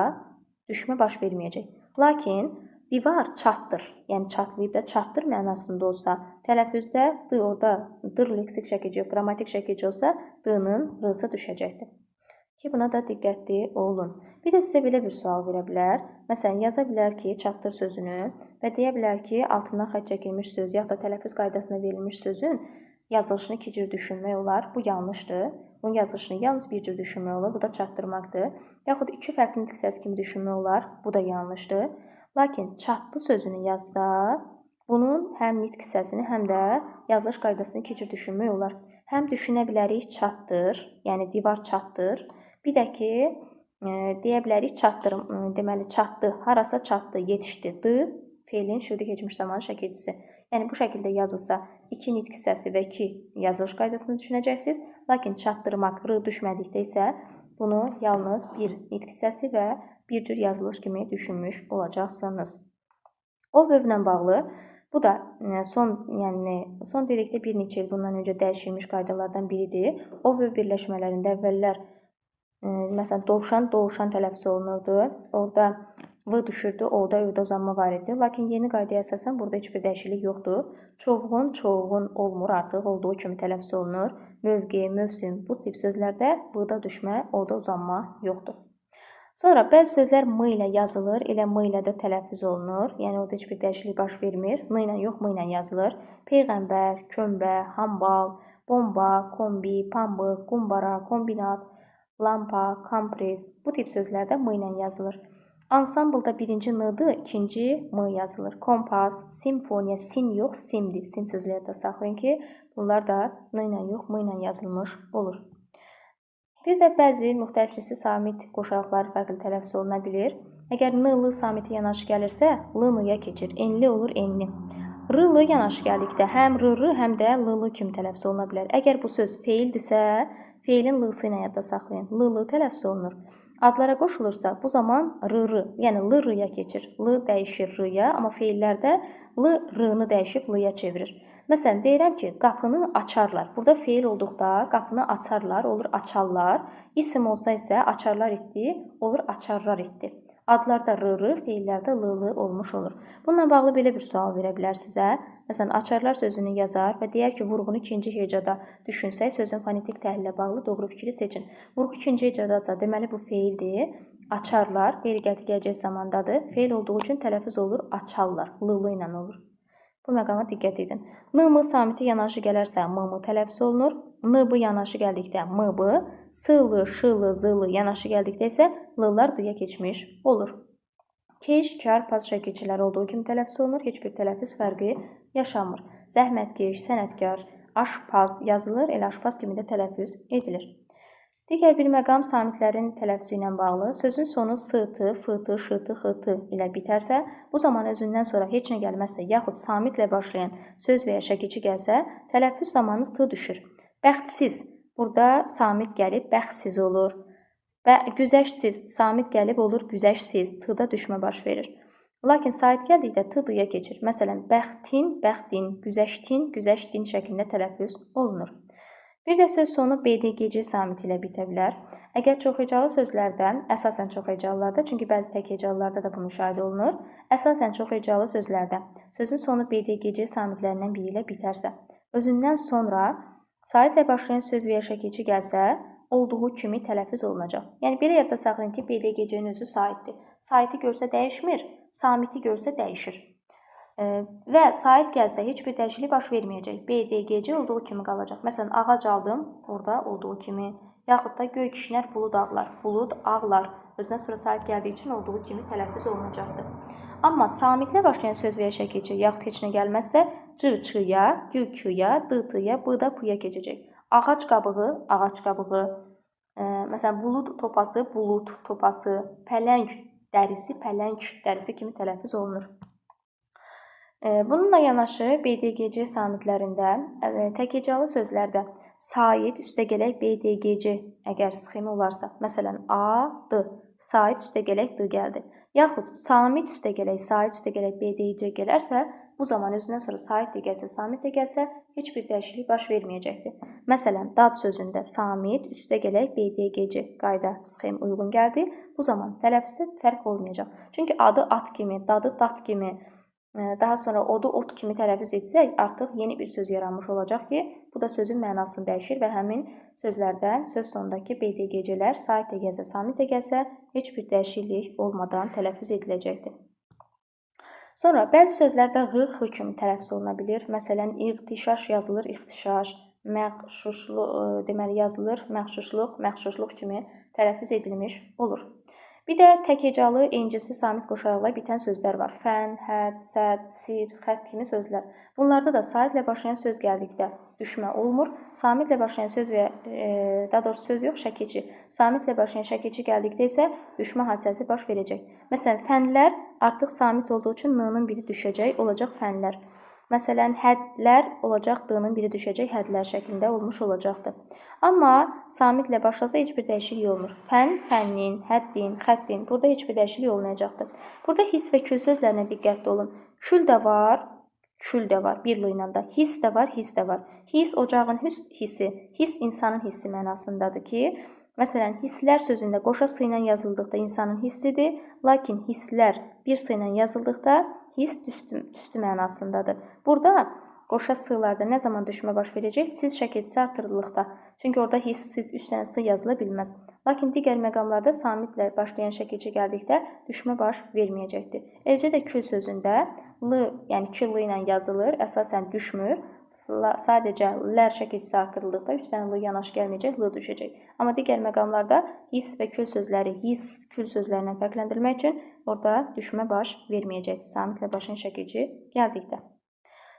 düşmə baş verməyəcək. Lakin divar çatdır, yəni çatlayıb da çatdır mənasında olsa, tələffüzdə d orada dır leksik şəkilci yox, qrammatik şəkilci olsa, d-nın r-sı düşəcəkdir. Ki buna da diqqətli olun. Bir də sizə belə bir sual verə bilər. Məsələn, yaza bilər ki, çatdır sözünü və deyə bilər ki, altından xətt çəkilmiş söz, yaxud da tələffüz qaydasına verilmiş sözün yazılışını iki cür düşünmək olar. Bu yanlışdır. Bunun yazılışını yalnız bir cür düşünmək olur. Bu da çatdırmaqdır. Yaxud iki fərqli nitq səsi kimi düşünmək olar. Bu da yanlışdır. Lakin çatdı sözünü yazsa, bunun həm nitq səsini, həm də yazılış qaydasını iki cür düşünmək olar. Həm düşünə bilərik çatdır, yəni divar çatdır. Bir də ki, deyə bilərik çatdır, deməli çatdı, harasa çatdı, yetişdi. D, feilin şurada keçmiş zamanı şəkilçisi. Yəni bu şəkildə yazılsa, iki nitq səsi və iki yazılış qaydasını düşünəcəksiniz. Lakin çatdırmaq, r düşmədikdə isə bunu yalnız bir nitq səsi və bir cür yazılış kimi düşünmüş olacaqsınız. O vövlə bağlı, bu da son dedikdə bir neçə il bundan öncə dəyişilmiş qaydalardan biridir. O vöv birləşmələrində əvvəllər məsələn, dovşan, doğuşan tələffüz olunurdu. Orada v düşürdü, o-da, ö-də uzanma var idi. Lakin yeni qaydaya əsasən burada heç bir dəyişiklik yoxdur. Çovğun, çovğun olmur artıq, olduğu kimi tələffüz olunur. Mövqe, mövsüm, bu tip sözlərdə v-da düşmə, o-da uzanma yoxdur. Sonra bəzi sözlər m ilə yazılır, elə m ilə də tələffüz olunur. Yəni orada heç bir dəyişiklik baş vermir. M ilə yox, m ilə yazılır. Peyğəmbər, kömbə, hambal, bomba, kombi, pambıq, qumbara, kombinat. lampa, kompres bu tip sözlər də m ilə yazılır. Ansamblda birinci n-dır, ikinci m yazılır. Kompas, simfoniya, sin yox, simdir. Sim sözləri də saxlayın ki, bunlar da n ilə yox, m ilə yazılmış olur. Bir də bəzi müxtəliflisi samit qoşaqları fərqli tələffüz oluna bilir. Əgər n-lı samiti yanaşı gəlirsə, l-lıya keçir. Enli olur, enli. R-lı yanaşı gəldikdə həm r-rı, həm də l-lı kimi tələffüz oluna bilər. Əgər bu söz feildirsə, feilin l-sı ilə yadda saxlayın. L-lı tələffüz olunur. Adlara qoşulursa, bu zaman r-rı, yəni l-rıya keçir. L dəyişir r-ya, amma feillərdə l-rını dəyişib l-ya çevirir. Məsələn, deyirəm ki, qapını açarlar. Burada feil olduqda qapını açarlar, olur açarlar. İsim olsa isə açarlar etdi, olur açarlar etdi. Adlarda r-rı, feillərdə l-lı olmuş olur. Bununla bağlı belə bir sual verə bilər sizə. Məsələn, açarlar sözünü yazar və deyər ki, vurğunu ikinci hecada düşünsək, sözün fonetik təhlilə bağlı doğru fikri seçin. Vurğu ikinci hecadadsa, deməli bu feildir. Açarlar, qeyri-qəti gələcək zamandadır. Feil olduğu üçün tələffüz olur, açarlar, l-lı ilə olur. Bu məqama diqqət edin. N-mı samiti yanaşı gələrsə m-mı tələffüz olunur. N-bı yanaşı gəldikdə m-bı, s-lı, ş-lı, z-lı yanaşı gəldikdə isə l-lar d-ya keçmiş olur. Keş, kar, pas şəkilçilər olduğu kimi tələffüz olunur. Heç bir tələffüz fərqi yaşanmır. Zəhmətkeş, sənətkar, aşpaz yazılır, elə aşpaz kimi də tələffüz edilir. Digər bir məqam samitlərin tələffüzü ilə bağlı. Sözün sonu s-tı, f-tı, ş-tı, x-tı ilə bitərsə, bu zaman özündən sonra heç nə gəlməzsə, yaxud samitlə başlayan söz və ya şəkilçi gəlsə, tələffüz zamanı t düşür. Bəxtsiz, burada samit gəlib bəxtsiz olur. Və güzəştsiz, samit gəlib olur güzəşsiz, t-da düşmə baş verir. Lakin sait gəldikdə t d-ya keçir. Məsələn, bəxtin, bəxtin, güzəştin, güzəştin şəklində tələffüz olunur. Bir də söz sonu BDGC samiti ilə bitə bilər. Əgər çoxhecalı sözlərdə, əsasən çoxhecalılarda, çünki bəzi təkhecalılarda da bu müşahidə olunur, əsasən çoxhecalı sözlərdə sözün sonu BDGC samitlərindən biri ilə bitərsə, özündən sonra saitlə başlayan söz və ya şəkilçi gəlsə, olduğu kimi tələffüz olunacaq. Yəni, belə yadda saxlayın ki, BDGC-nin özü saitdir. Saiti görsə dəyişmir, samiti görsə dəyişir. Və sait gəlsə heç bir dəyişiklik baş verməyəcək. BDGC olduğu kimi qalacaq. Məsələn, ağac aldım, burada olduğu kimi. Yaxud da göy kişnər, bulud ağlar. Bulud ağlar. Özünə sonra sait gəldiyi üçün olduğu kimi tələffüz olunacaqdır. Amma samitlə başlayan söz və ya şəkilçi yaxud heç nə gəlməzsə, c-çıya, g-küya, d-tıya, b-da p-ya keçəcək. Ağac qabığı, ağac qabığı. Məsələn, bulud topası, bulud topası. Pələng dərisi, pələng dərisi kimi tələffüz olunur. Bununla yanaşı BDGC samitlərində təkhecalı sözlərdə sait üstəgələk BDGC əgər sxemi olarsa, məsələn A-D, sait üstəgələk D gəldi. Yaxud samit üstəgələk, sait üstəgələk BDGC gələrsə, bu zaman özündən sonra sait də gəlsə, samit də gəlsə, heç bir dəyişiklik baş verməyəcəkdir. Məsələn, dad sözündə samit üstəgələk BDGC qayda sxem uyğun gəldi. Bu zaman tələffüzdə fərq olmayacaq. Çünki adı at kimi, dadı dat kimi, daha sonra odu ot kimi tələffüz etsək, artıq yeni bir söz yaranmış olacaq ki, bu da sözün mənasını dəyişir və həmin sözlərdə söz sonundakı BDGC-lər sait də gəlsə, samit də gəlsə, heç bir dəyişiklik olmadan tələffüz ediləcəkdir. Sonra bəzi sözlərdə ğ kimi tələffüz oluna bilir. Məsələn, iğtişaş yazılır, ixtişaş, deməli yazılır, məxşuşluq kimi tələffüz edilmiş olur. Bir də təkhecalı, encisi, samit qoşaraqla bitən sözlər var. Fən, həd, səd, sir, xət kimi sözlər. Bunlarda da saitlə başlayan söz gəldikdə düşmə olmur. Samitlə başlayan söz və daha doğrusu söz yox, şəkilçi. Samitlə başlayan şəkilçi gəldikdə isə düşmə hadisəsi baş verəcək. Məsələn, fənlər artıq samit olduğu üçün n-nın biri düşəcək, olacaq fənlər. Məsələn, hədlər olacaq, d-nın biri düşəcək, hədlər şəklində olmuş olacaqdır. Amma samitlə başlasa heç bir dəyişiklik olmur. Fən, fənnin, həddin, xəttin, burada heç bir dəyişiklik olmayacaqdır. Burada his və kül sözlərinə diqqətli olun. Kül də var, bir ilə də. His də var, his də var. His ocağın hissi, his insanın hissi mənasındadır ki, məsələn, hisslər sözündə qoşa s ilə yazıldıqda insanın hissidir, lakin hisslər bir s ilə yazıldıqda his düstü mənasındadır. Burada qoşa s-larda nə zaman düşmə baş verəcək? Siz şəkilçisi artırılıqda. Çünki orada hiss, siz 3 dənə s yazıla bilməz. Lakin digər məqamlarda samitlə başlayan şəkilçi gəldikdə düşmə baş verməyəcəkdir. Eləcə də kül sözündə l, yəni 2 l ilə yazılır, əsasən düşmür. Sadəcə lər şəkilçisi artırıldıqda 3 dənə l yanaşı gəlməyəcək, l düşəcək. Amma digər məqamlarda his və kül sözləri his, kül sözlərindən fərqləndirmək üçün orada düşmə baş verməyəcəkdir. Samitlə başlayan şəkilçi gəldikdə.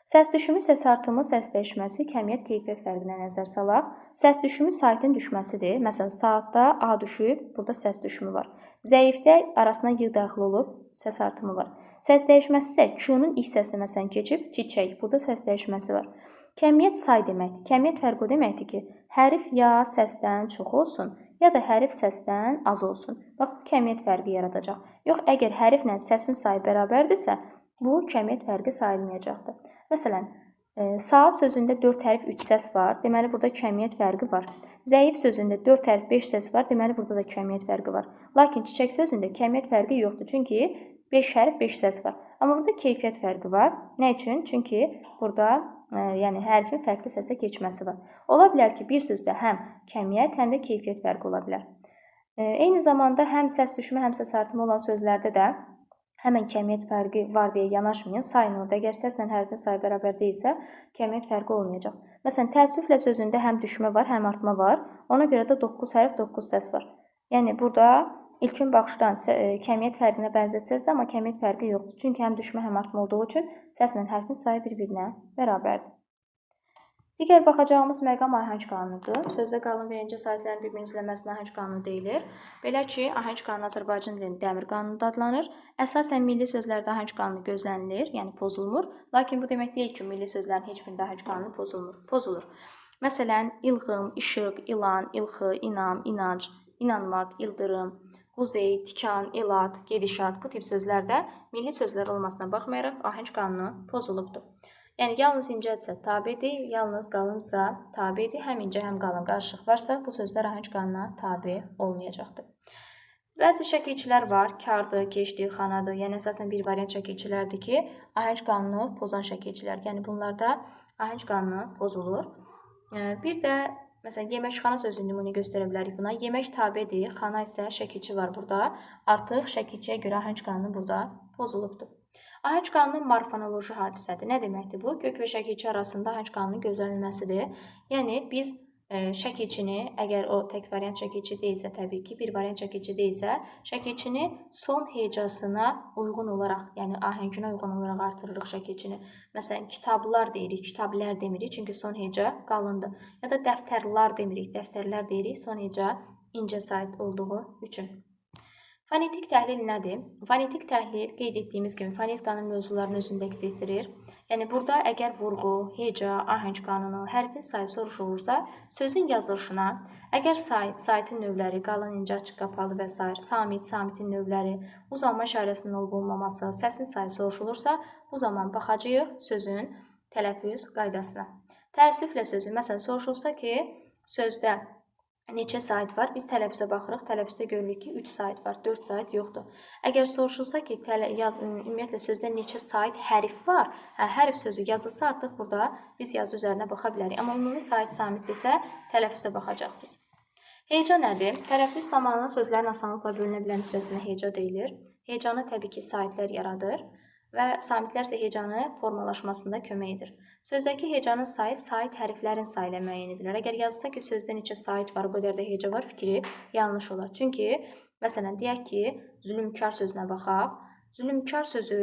Səs düşümü, səs artımı, səs dəyişməsi, kəmiyyət, keyfiyyət fərqinə nəzər salaq. Səs düşümü saitin düşməsidir. Məsələn, saatda A düşüb, burada səs düşümü var. Zəifdə arasına Y daxil olub, səs artımı var. Səs dəyişməsi isə Q-nun ilk səsi məsələn keçib, çiçək, burada səs dəyişməsi var. Kəmiyyət say deməkdir. Kəmiyyət fərqi o deməkdir ki, hərf ya səsdən çox olsun, ya da hərf səsdən az olsun. Bax, bu kəmiyyət fərqi yaradacaq. Yox, əgər hərflə səsin sayı bərabərdirsə, bu kəmiyyət fərqi sayılmayacaqdır. Məsələn, saat sözündə 4 hərf 3 səs var, deməli burada kəmiyyət fərqi var. Zəif sözündə 4 hərf 5 səs var, deməli burada da kəmiyyət fərqi var. Lakin çiçək sözündə kəmiyyət fərqi yoxdur, çünki 5 hərf 5 səs var. Amma burada keyfiyyət fərqi var. Nə üçün? Çünki burada yəni hərfin fərqli səsə keçməsi var. Ola bilər ki, bir sözdə həm kəmiyyət, həm də keyfiyyət fərqi ola bilər. Eyni zamanda həm səs düşümü, həm səs artımı olan sözlərdə də həmən kəmiyyət fərqi var deyə yanaşmayın. Sayın orada. Əgər səslə hərfin sayı bərabər deyilsə, kəmiyyət fərqi olmayacaq. Məsələn, təəssüflə sözündə həm düşmə var, həm artma var. Ona görə də 9 hərf, 9 səs var. Yəni, burada ilkin baxışdan kəmiyyət fərqinə bənzətsəz də, amma kəmiyyət fərqi yoxdur. Çünki həm düşmə, həm artma olduğu üçün səslə hərfin sayı bir-birinə bərabərdir. Digər baxacağımız məqam ahəng qanunudur. Sözdə qalın və incə saitlərin bir-birini izləməsinə ahəng qanunu deyilir. Belə ki, ahəng qanunu Azərbaycan dilinin dəmir qanunu da adlanır. Əsasən milli sözlərdə ahəng qanunu gözlənilir, yəni pozulmur. Lakin bu demək deyil ki, milli sözlərin heç birində ahəng qanunu pozulur. Məsələn, ilğım, işıq, ilan, ilxı, inam, inanc, inanmaq, ildırım, quzey, tikan, elad, gedişat bu tip sözlərdə milli sözlər olmasına baxmayaraq ahəng qanunu pozulubdur. Yəni, yalnız incədirsə tabedir, yalnız qalınsa tabedir. Həm incə, həm qalın qarışıq varsa, bu sözlər ahəng qanununa tabe olmayacaqdır. Bəzi şəkilçilər var, kardır, keçdir, xanadır. Yəni, əsasən bir variant şəkilçilərdir ki, ahəng qanunu pozan şəkilçilər. Yəni, bunlarda ahəng qanunu pozulur. Bir də, məsələn, yeməkxana sözünü nümunə göstərə bilərik buna. Yemək tabedir, xana isə şəkilçi var burada. Artıq şəkilçiyə görə ahəng qanunu burada pozulubdur. Ahəng qanunu morfonoloji hadisədir. Nə deməkdir bu? Kök və şəkilçi arasında ahəng qanunun gözlənilməsidir. Yəni, biz şəkilçini, əgər o tək variant şəkilçi deyilsə, təbii ki, bir variant şəkilçi deyilsə, şəkilçini son hecasına uyğun olaraq, yəni ahənginə uyğun olaraq artırırıq şəkilçini. Məsələn, kitablar deyirik, kitablər demirik, çünki son heca qalındır. Ya da dəftərlər demirik, dəftərlər deyirik, son heca incə sait olduğu üçün. Fonetik təhlil nədir? Fonetik təhlil qeyd etdiyimiz kimi fonetikanın mövzularını özündə əks etdirir. Yəni, burada əgər vurğu, heca, ahəng qanunu, hərfin sayı soruşulursa, sözün yazılışına, əgər saitin növləri, qalın, incə, açıq, qapalı və s. Samitin növləri, uzanma işarəsinin olub-olmaması, səsin sayı soruşulursa, bu zaman baxacağıq sözün tələffüz qaydasına. Təəssüflə sözü, məsələn, soruşulsa ki, sözdə neçə sait var? Biz tələffüzə baxırıq. Tələffüzdə görürük ki, 3 sait var, 4 sait yoxdur. Əgər soruşulsa ki, ümumiyyətlə sözdə neçə sait hərf var, hərf sözü yazılsa artıq burada biz yazı üzərinə baxa bilərik. Amma ümumi sait samitdirsə, tələffüzə baxacaqsınız. Heca nədir? Tələffüz zamanı sözlərin asanlıqla bölünə bilən hissəsinə heca deyilir. Hecanı təbii ki, saitlər yaradır və samitlər isə hecanı formalaşmasında kömək edir. Sözdəki hecanın sayı sait hərflərin sayı ilə müəyyən edilir. Əgər yazılsa ki, sözdə neçə sait var, o qədər də heca var, fikri yanlış olar. Çünki, məsələn, deyək ki, zülümkar sözünə baxaq. Zülümkar sözü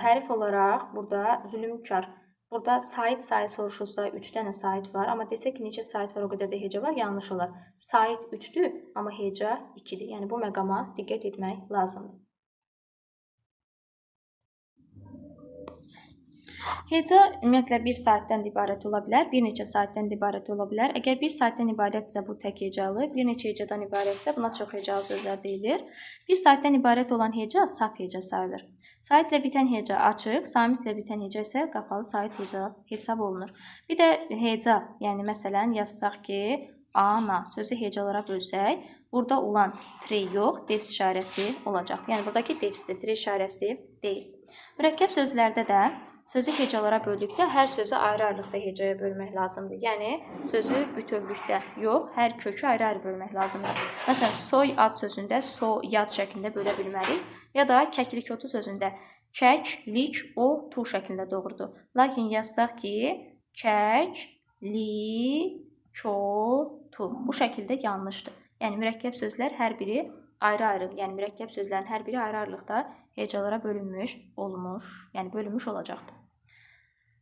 hərf olaraq burada zülümkar. Burada sait sayı soruşulsa 3 dənə sait var, amma desək ki, neçə sait var, o qədər də heca var, yanlış olar. Sait 3-dür, amma heca 2-dir. Yəni, bu məqama diqqət etmək lazımdır. Heca ümumiyyətlə bir saitdən ibarət ola bilər, bir neçə saitdən ibarət ola bilər. Əgər bir saitdən ibarətsə bu tək hecalı, bir neçə hecadan ibarətsə buna çox hecalı sözlər deyilir. Bir saitdən ibarət olan heca saf heca sayılır. Saitlə bitən heca açıq, samitlə bitən heca isə qapalı sait heca hesab olunur. Bir də heca, yəni məsələn yazsaq ki, ana sözü hecalara bölsək, burada olan tre yox, defs işarəsi olacaq. Yəni buradakı defsdir, tre işarəsi deyil. Mürəkkəb sözlərdə də Sözü hecalara böldükdə hər sözü ayrı-ayrılıqda hecaya bölmək lazımdır. Yəni sözü bütövlükdə yox, hər kökü ayrı-ayrı bölmək lazımdır. Məsələn, soy ad sözündə soyad şəklində bölə bilmərik, ya da kəklik otu sözündə kək, lik, o, tu şəklində doğrudur. Lakin yazsaq ki, kək, li, ko, tu. Bu şəkildə yanlışdır. Yəni mürəkkəb sözlər hər biri ayrı-ayrı, yəni mürəkkəb sözlərin hər biri ayrı-ayrılıqda hecalara bölünmüş olacaqdır.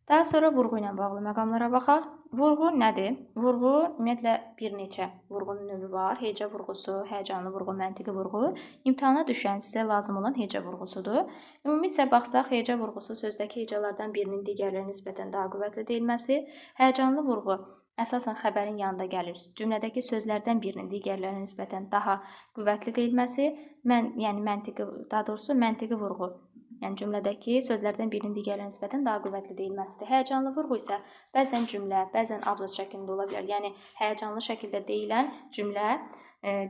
Daha sonra vurğu ilə bağlı məqamlara baxaq. Vurğu nədir? Vurğu ümumiyyətlə bir neçə vurğunun növü var. Heca vurğusu, həyəcanlı vurğu, məntiqi vurğu. İmtahana düşən sizə lazım olan heca vurğusudur. Ümumi isə baxsaq, heca vurğusu sözdəki hecalardan birinin digərlərinə nisbətən daha qüvvətli deyilməsi. Həyəcanlı vurğu əsasən xəbərin yanında gəlir. Cümlədəki sözlərdən birinin digərlərinə nisbətən daha qüvvətli deyilməsi. Məntiqi vurğu. Yəni cümlədəki sözlərdən birinin digərlərinə nisbətən daha qüvvətli deyilməsidir. Həyəcanlı vurğu isə bəzən cümlə, bəzən abzas şəklində ola bilər. Yəni həyəcanlı şəkildə deyilən cümlə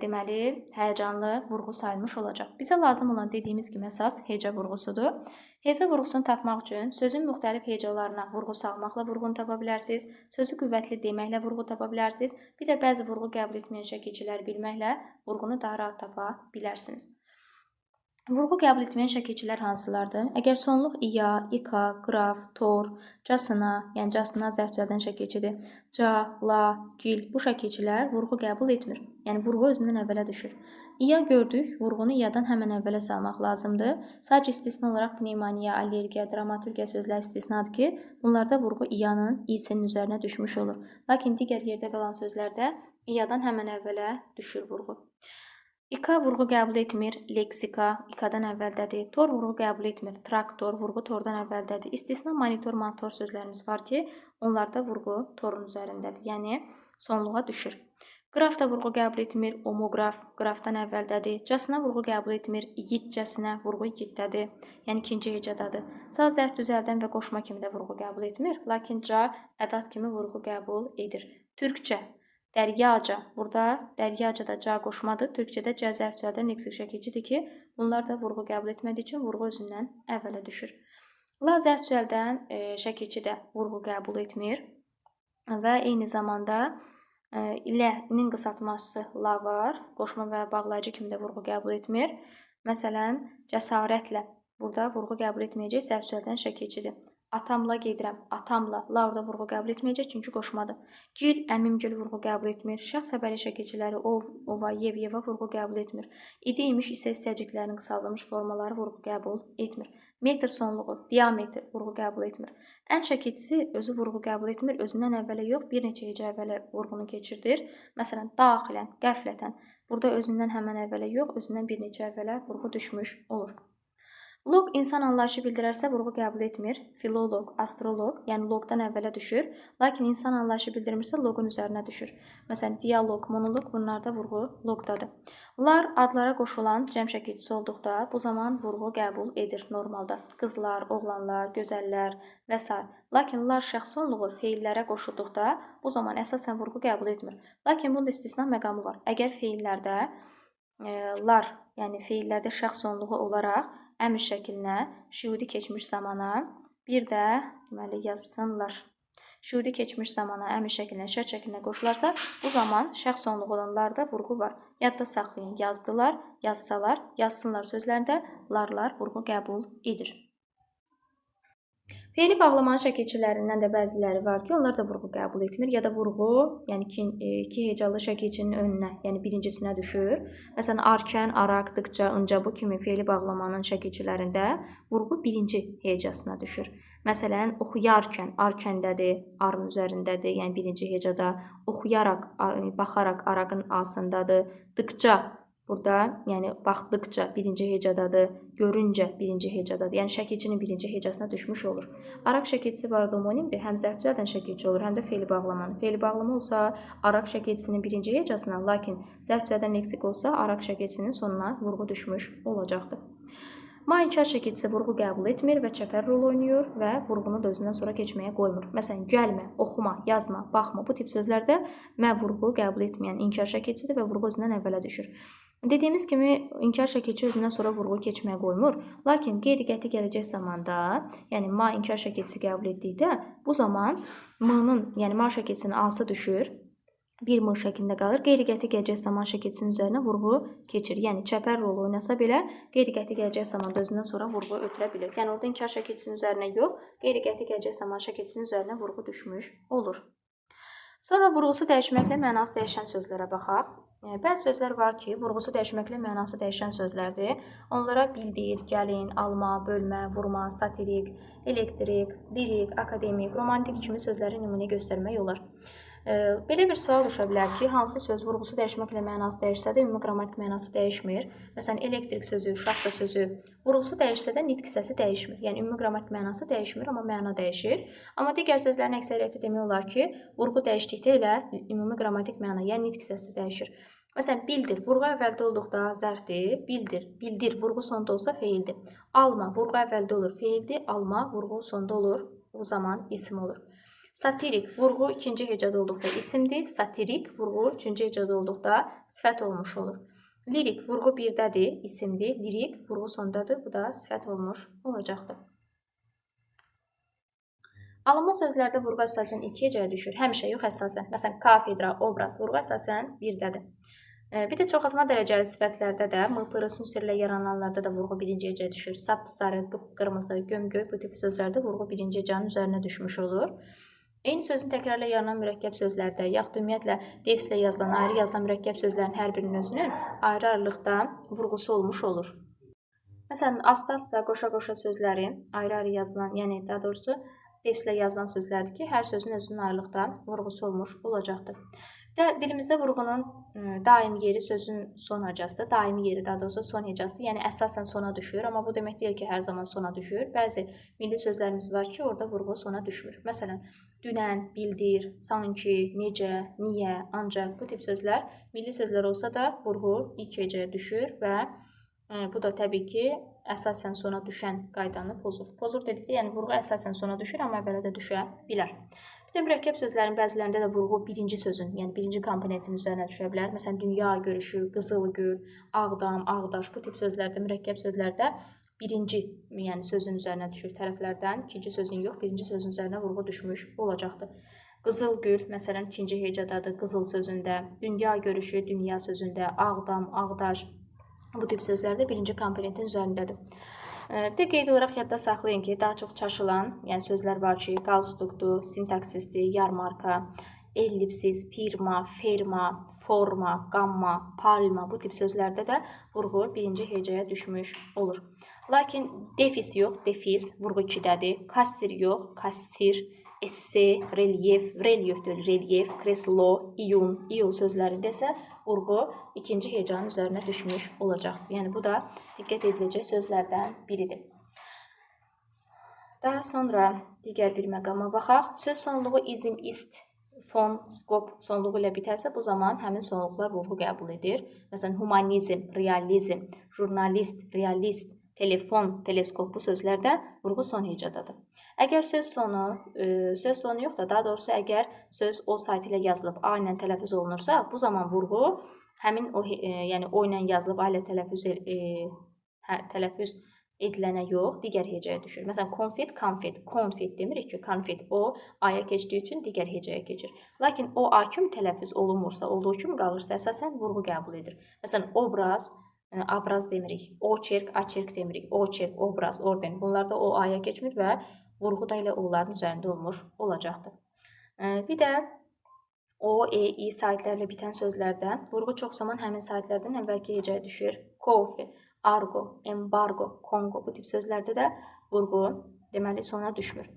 deməli həyəcanlı vurğu sayılmış olacaq. Bizə lazım olan dediyimiz kimi əsas heca vurğusudur. Heca vurğusunu tapmaq üçün sözün müxtəlif hecalarına vurğu salmaqla vurğunu tapa bilərsiniz. Sözü qüvvətli deməklə vurğu tapa bilərsiniz. Bir də bəzi vurğu qəbul etməyən şəkilçiləri bilməklə vurğunu daha rahat tapa bilərsiniz. Vurğu qəbul etməyən şəkilçilər hansılardır? Əgər sonluq iya, ika, qraf, tor, casına, yəni casına zərfcəldən şəkilçidir. Ca, la, gil bu şəkilçilər vurğu qəbul etmir. Yəni vurğu özündən əvvələ düşür. İya gördük, vurğunu iyadan həmən əvvələ salmaq lazımdır. Sadəcə istisna olaraq pnevmoniya, allergiya, dramaturgiya sözlər istisnadır ki, bunlarda vurğu iyanın, isinin üzərinə düşmüş olur. Lakin digər yerdə qalan sözlərdə iyadan həmən əvvələ düşür vurğu. İka vurğu qəbul etmir, leksika ikadan əvvəldədir. Tor vurğu qəbul etmir, traktor vurğu tordan əvvəldədir. İstisna monitor, motor sözlərimiz var ki, onlarda vurğu torun üzərindədir, yəni sonluğa düşür. Qraf da vurğu qəbul etmir, omoqraf qrafdan əvvəldədir. Casına vurğu qəbul etmir, igidcəsinə vurğu igidдədir, yəni ikinci hecadadır. Ca zərf düzəldən və qoşma kimi də vurğu qəbul etmir, lakin ca ədat kimi vurğu qəbul edir. Türkçə dəryaca, burada dəryaca da ca qoşmadır. Türkçədə ca zərf düzəldən leksik şəkilçidir ki, bunlar da vurğu qəbul etmədiyi üçün vurğu özündən əvvələ düşür. La zərf düzəldən şəkilçi də vurğu qəbul etmir və eyni zamanda ilə-nin qısaltması la var. Qoşma və bağlayıcı kimi də vurğu qəbul etmir. Məsələn, cəsarətlə burada vurğu qəbul etməyəcək zərf düzəldən şəkilçidir. Atamla gedirəm, atamla. La orada vurğu qəbul etməyəcək, çünki qoşmadır. Gil, əmimgil vurğu qəbul etmir. Şəxs həbəri şəkilçiləri ov, ova, yev, yeva vurğu qəbul etmir. İdi, imiş, isə istəyəcəklərinin qısaldılmış formaları vurğu qəbul etmir. Metr sonluğu, diametr vurğu qəbul etmir. Ən şəkilçisi özü vurğu qəbul etmir. Özündən əvvələ yox, bir neçə heca əvvələ vurğunu keçirdir. Məsələn, daxilən, qəflətən. Burada özündən həmən əvvələ yox, özündən bir neçə əvvələ vurğu düşmüş olur. Loq insan anlayışı bildirərsə vurğu qəbul etmir. Filoloq, astroloq, yəni loqdan əvvələ düşür. Lakin insan anlayışı bildirmirsə loqun üzərinə düşür. Məsələn, dialoq, monoloq bunlarda vurğu loqdadır. Lar adlara qoşulan cəm şəkilçisi olduqda bu zaman vurğu qəbul edir normalda. Qızlar, oğlanlar, gözəllər və s. Lakin lar şəxs sonluğu feillərə qoşulduqda bu zaman əsasən vurğu qəbul etmir. Lakin bunda istisna məqamı var. Əgər feillərdə lar, yəni feillərdə şəxs sonluğu olaraq əmr şəklinə, şüudi keçmiş zamana, bir də deməli yazsınlar. Şüudi keçmiş zamana, əmr şəklinə, şərt şəklinə qoşularsa, bu zaman şəxs sonluğu olanlarda vurğu var. Yadda saxlayın, yazdılar, yazsalar, yazsınlar sözlərində larlar vurğu qəbul edir. Feili bağlamanın şəkilçilərindən də bəziləri var ki, onlar da vurğu qəbul etmir ya da vurğu, yəni iki hecalı şəkilçinin önünə, yəni birincisinə düşür. Məsələn, arkən, araq, dıqca,ınca bu kimi feili bağlamanın şəkilçilərində vurğu birinci hecasına düşür. Məsələn, oxuyarkən, arkəndədir, arın üzərindədir, yəni birinci hecada. Oxuyaraq, baxaraq, araqın asındadır. Dıqca, burada, yəni baxdıqca birinci hecadadır, görüncə birinci hecadadır. Yəni şəkilçinin birinci hecasına düşmüş olur. Araq şəkilçisi var homonimdir, həm zərf düzəldən şəkilçi olur, həm də feili bağlamanın. Feili bağlama olsa araq şəkilçisinin birinci hecasına, lakin zərf düzəldən leksik olsa araq şəkilçisinin sonuna vurğu düşmüş olacaqdır. Ma-inkar şəkilçisi vurğu qəbul etmir və çəpər rol oynayır və vurğunu da özündən sonra keçməyə qoymur. Məsələn, gəlmə, oxuma, yazma, baxma bu tip sözlərdə mə vurğu qəbul etməyən inkar şəkilçisidir və vurğu özündən əvvələ düşür. Dediyimiz kimi inkar şəkilçi özündən sonra vurğu keçməyə qoymur. Lakin qeyri-qəti gələcək zamanda, yəni ma inkar şəkilçisi qəbul etdikdə, bu zaman m-nın, yəni ma şəkilçisinin a-sı düşür, bir m şəklində qalır. Qeyri-qəti gələcək zaman şəkilçisinin üzərinə vurğu keçir. Yəni çəpər rolu oynasa belə qeyri-qəti gələcək zamanda özündən sonra vurğu ötürə bilir. Yəni orada inkar şəkilçisinin üzərinə yox, qeyri-qəti gələcək zaman şəkilçisinin üzərinə vurğu düşmüş olur. Sonra vurğusu dəyişməklə mənası dəyişən sözlərə baxaq. Bəzi sözlər var ki, vurğusu dəyişməklə mənası dəyişən sözlərdir. Onlara bildir, gəlin, alma, bölmə, vurma, satirik, elektrik, lirik, akademik, romantik kimi sözləri nümunə göstərmək olar. Belə bir sual düşə bilər ki, hansı söz vurğusu dəyişməklə mənası dəyişsə də ümumi qrammatik mənası dəyişmir. Məsələn, elektrik sözü, şaxta sözü vurğusu dəyişsə də nitq hissəsi dəyişmir. Yəni ümumi qrammatik mənası dəyişmir, amma məna dəyişir. Amma digər sözlərin əksəriyyəti demək olar ki, vurğu dəyişdikdə elə ümumi qrammatik məna, yəni nitq hissəsi dəyişir. Məsələn, bildir, vurğu əvvəldə olduqda zərfdir, bildir, vurğu sonda olsa feildir. Alma, vurğu əvvəldə olur, feildir, alma, vurğu sonda olur, o zaman isim olur. Satirik, vurğu ikinci hecada olduqda isimdir, satirik, vurğu üçüncü hecada olduqda sifət olmuş olur. Lirik, vurğu birdədir, isimdir, lirik, vurğu sondadır, bu da sifət olmuş olacaqdır. Alınma sözlərdə vurğu əsasən iki hecəyə düşür, həmişə yox əsasən. Məsələn, kafedra, obraz, vurğu əsasən birdədir. Bir də çoxaltma dərəcəli sifətlərdə də m-pr sünserlə yarananlarda da vurğu birinci hecəyə düşür. Sap, sarı, qıpqırmızı, gömgöy bu tip sözlərdə vurğu birinci hecənin üzərinə düşmüş olur. Eyni sözün təkrarla yaranan mürəkkəb sözlərdə, yaxud ümumiyyətlə defislə yazılan, ayrı yazılan mürəkkəb sözlərin hər birinin özünün ayrı-ayrılıqda vurğusu olmuş olur. Məsələn, asta-asta, qoşa-qoşa sözləri ayrı-ayrı yazılan, yəni daha doğrusu defislə yazılan sözlərdir ki, hər sözün özünün ayrılıqda vurğusu olmuş olacaqdır. Dilimizdə vurğunun daimi yeri sözün son hecasıdır. Daimi yeri daha doğrusu son hecasıdır. Yəni əsasən sona düşür, amma bu demək deyil ki, hər zaman sona düşür. Bəzi milli sözlərimiz var ki, orada vurğu sona düşmür. Məsələn, dünən, bildir, sanki, necə, niyə, ancaq bu tip sözlər milli sözlər olsa da vurğu ilk hecəyə düşür və bu da təbii ki, əsasən sona düşən qaydanı pozur. Pozur dedikdə, yəni vurğu əsasən sona düşür, amma əvvələ də düşə bilər. Bir də mürəkkəb sözlərin bəzilərində də vurğu birinci sözün, yəni birinci komponentin üzərinə düşə bilər. Məsələn, dünya görüşü, qızılgül, ağdam, ağdaş bu tip sözlərdə, mürəkkəb sözlərdə birinci, yəni sözün üzərinə düşür tərəflərdən, ikinci sözün yox, birinci sözün üzərinə vurğu düşmüş olacaqdır. Qızılgül, məsələn, ikinci hecadadır, qızıl sözündə, dünya görüşü, dünya sözündə, ağdam, ağdaş bu tip sözlər də birinci komponentin üzərindədir. Bir də qeyd olaraq yadda saxlayın ki, daha çox çaşılan, yəni sözlər var ki, qalstukdur, sintaksisdir, yarmarka, ellipsis, firma, ferma, forma, qamma, palma bu tip sözlərdə də vurğu birinci hecəyə düşmüş olur. Lakin defis yox, defis vurğu 2-dədir. Kastir yox, kassir, esse, relyef, relyefdir, relyef, kreslo, iyun, iyun sözlərində isə vurğu ikinci hecanın üzərinə düşmüş olacaqdır. Yəni bu da diqqət ediləcək sözlərdən biridir. Daha sonra digər bir məqama baxaq. Söz sonluğu izm, ist, fon, skop sonluğu ilə bitərsə, bu zaman həmin sonluqlar vurğu qəbul edir. Məsələn, humanizm, realizm, jurnalist, realist, telefon, teleskop bu sözlərdə vurğu son hecadadır. Əgər söz sonu yox da, daha doğrusu əgər söz o sayt ilə yazılıb, a ilə tələffüz olunursa, bu zaman vurğu həmin o, yəni o ilə yazılıb, a ilə tələffüz edilənə yox, digər hecəyə düşür. Məsələn, konfet, konfet, konfet demirik ki, konfet o aya keçdiyi üçün digər hecəyə keçir. Lakin o a kimi tələffüz olunmursa, olduğu kimi qalırsa, əsasən vurğu qəbul edir. Məsələn, obraz, abraz demirik, oçerk, açerk demirik, oçerk, obraz, orden. Bunlarda o aya keçmir və vurğu da elə onların üzərində olmuş olacaqdır. Bir də o, i saitlərlə bitən sözlərdə vurğu çox zaman həmin saitlərdən əvvəlki hecəyə düşür. Kofe, argo, embargo, kongo bu tip sözlərdə də vurğu deməli sona düşmür.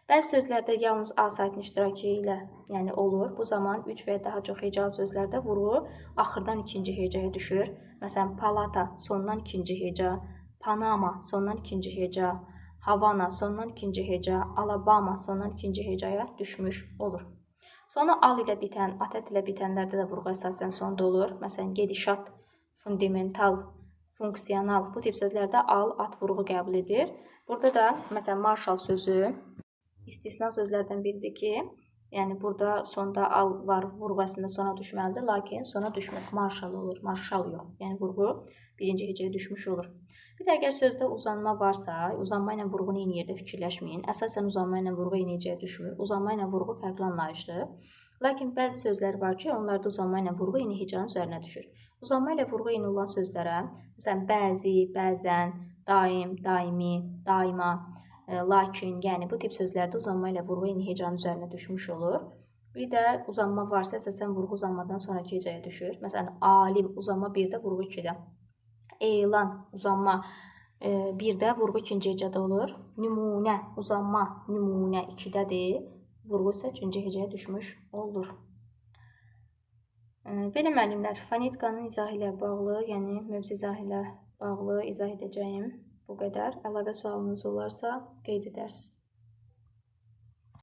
Bəzi sözlərdə yalnız a saitinin iştirakı ilə yəni olur. Bu zaman 3 və ya daha çox hecalı sözlərdə vurğu axırdan ikinci hecəyə düşür. Məsələn, palata sondan ikinci heca, Panama sondan ikinci heca, Havana sondan ikinci heca, Alabama sondan ikinci hecaya düşmüş olur. Sonra al ilə bitən, atat ilə bitənlərdə də vurğu əsasən sonda olur. Məsələn, gedişat, fundamental, funksional bu tip sözlərdə al, at vurğu qəbul edir. Burada da məsələn, marşal sözü istisna sözlərdən biridir ki, Yəni burada sonda al var, vurğu əslində sona düşməlidir, lakin sona düşmür, marşal olur, marşal yox. Yəni vurğu birinci hecəyə düşmüş olur. Bir də əgər sözdə uzanma varsa, uzanma ilə vurğu eyni yerdə fikirləşməyin. Əsasən uzanma ilə vurğu eyni hecəyə düşmür. Uzanma ilə vurğu fərqli anlayışdır. Lakin bəzi sözlər var ki, onlarda uzanma ilə vurğu eyni hecanın üzərinə düşür. Uzanma ilə vurğu eyni olan sözlərə, məsələn, bəzi, bəzən, daim, daimi, daima, lakin, yəni bu tip sözlərdə uzanma ilə vurğu eyni hecanın üzərinə düşmüş olur. Bir də uzanma varsa, əsasən vurğu uzanmadan sonraki hecəyə düşür. Məsələn, alim, uzanma 1-də, vurğu 2-də. Elan, uzanma 1-də, vurğu 2-ci hecədə olur. Nümunə, uzanma, nümunə 2-dədir. Vurğu isə 3-cü hecəyə düşmüş olur. Belə müəllimlər, fonetikanın izahı ilə bağlı, yəni mövzu izahı ilə bağlı izah edəcəyim bu qədər. Əlavə sualınız olarsa qeyd edərsiniz.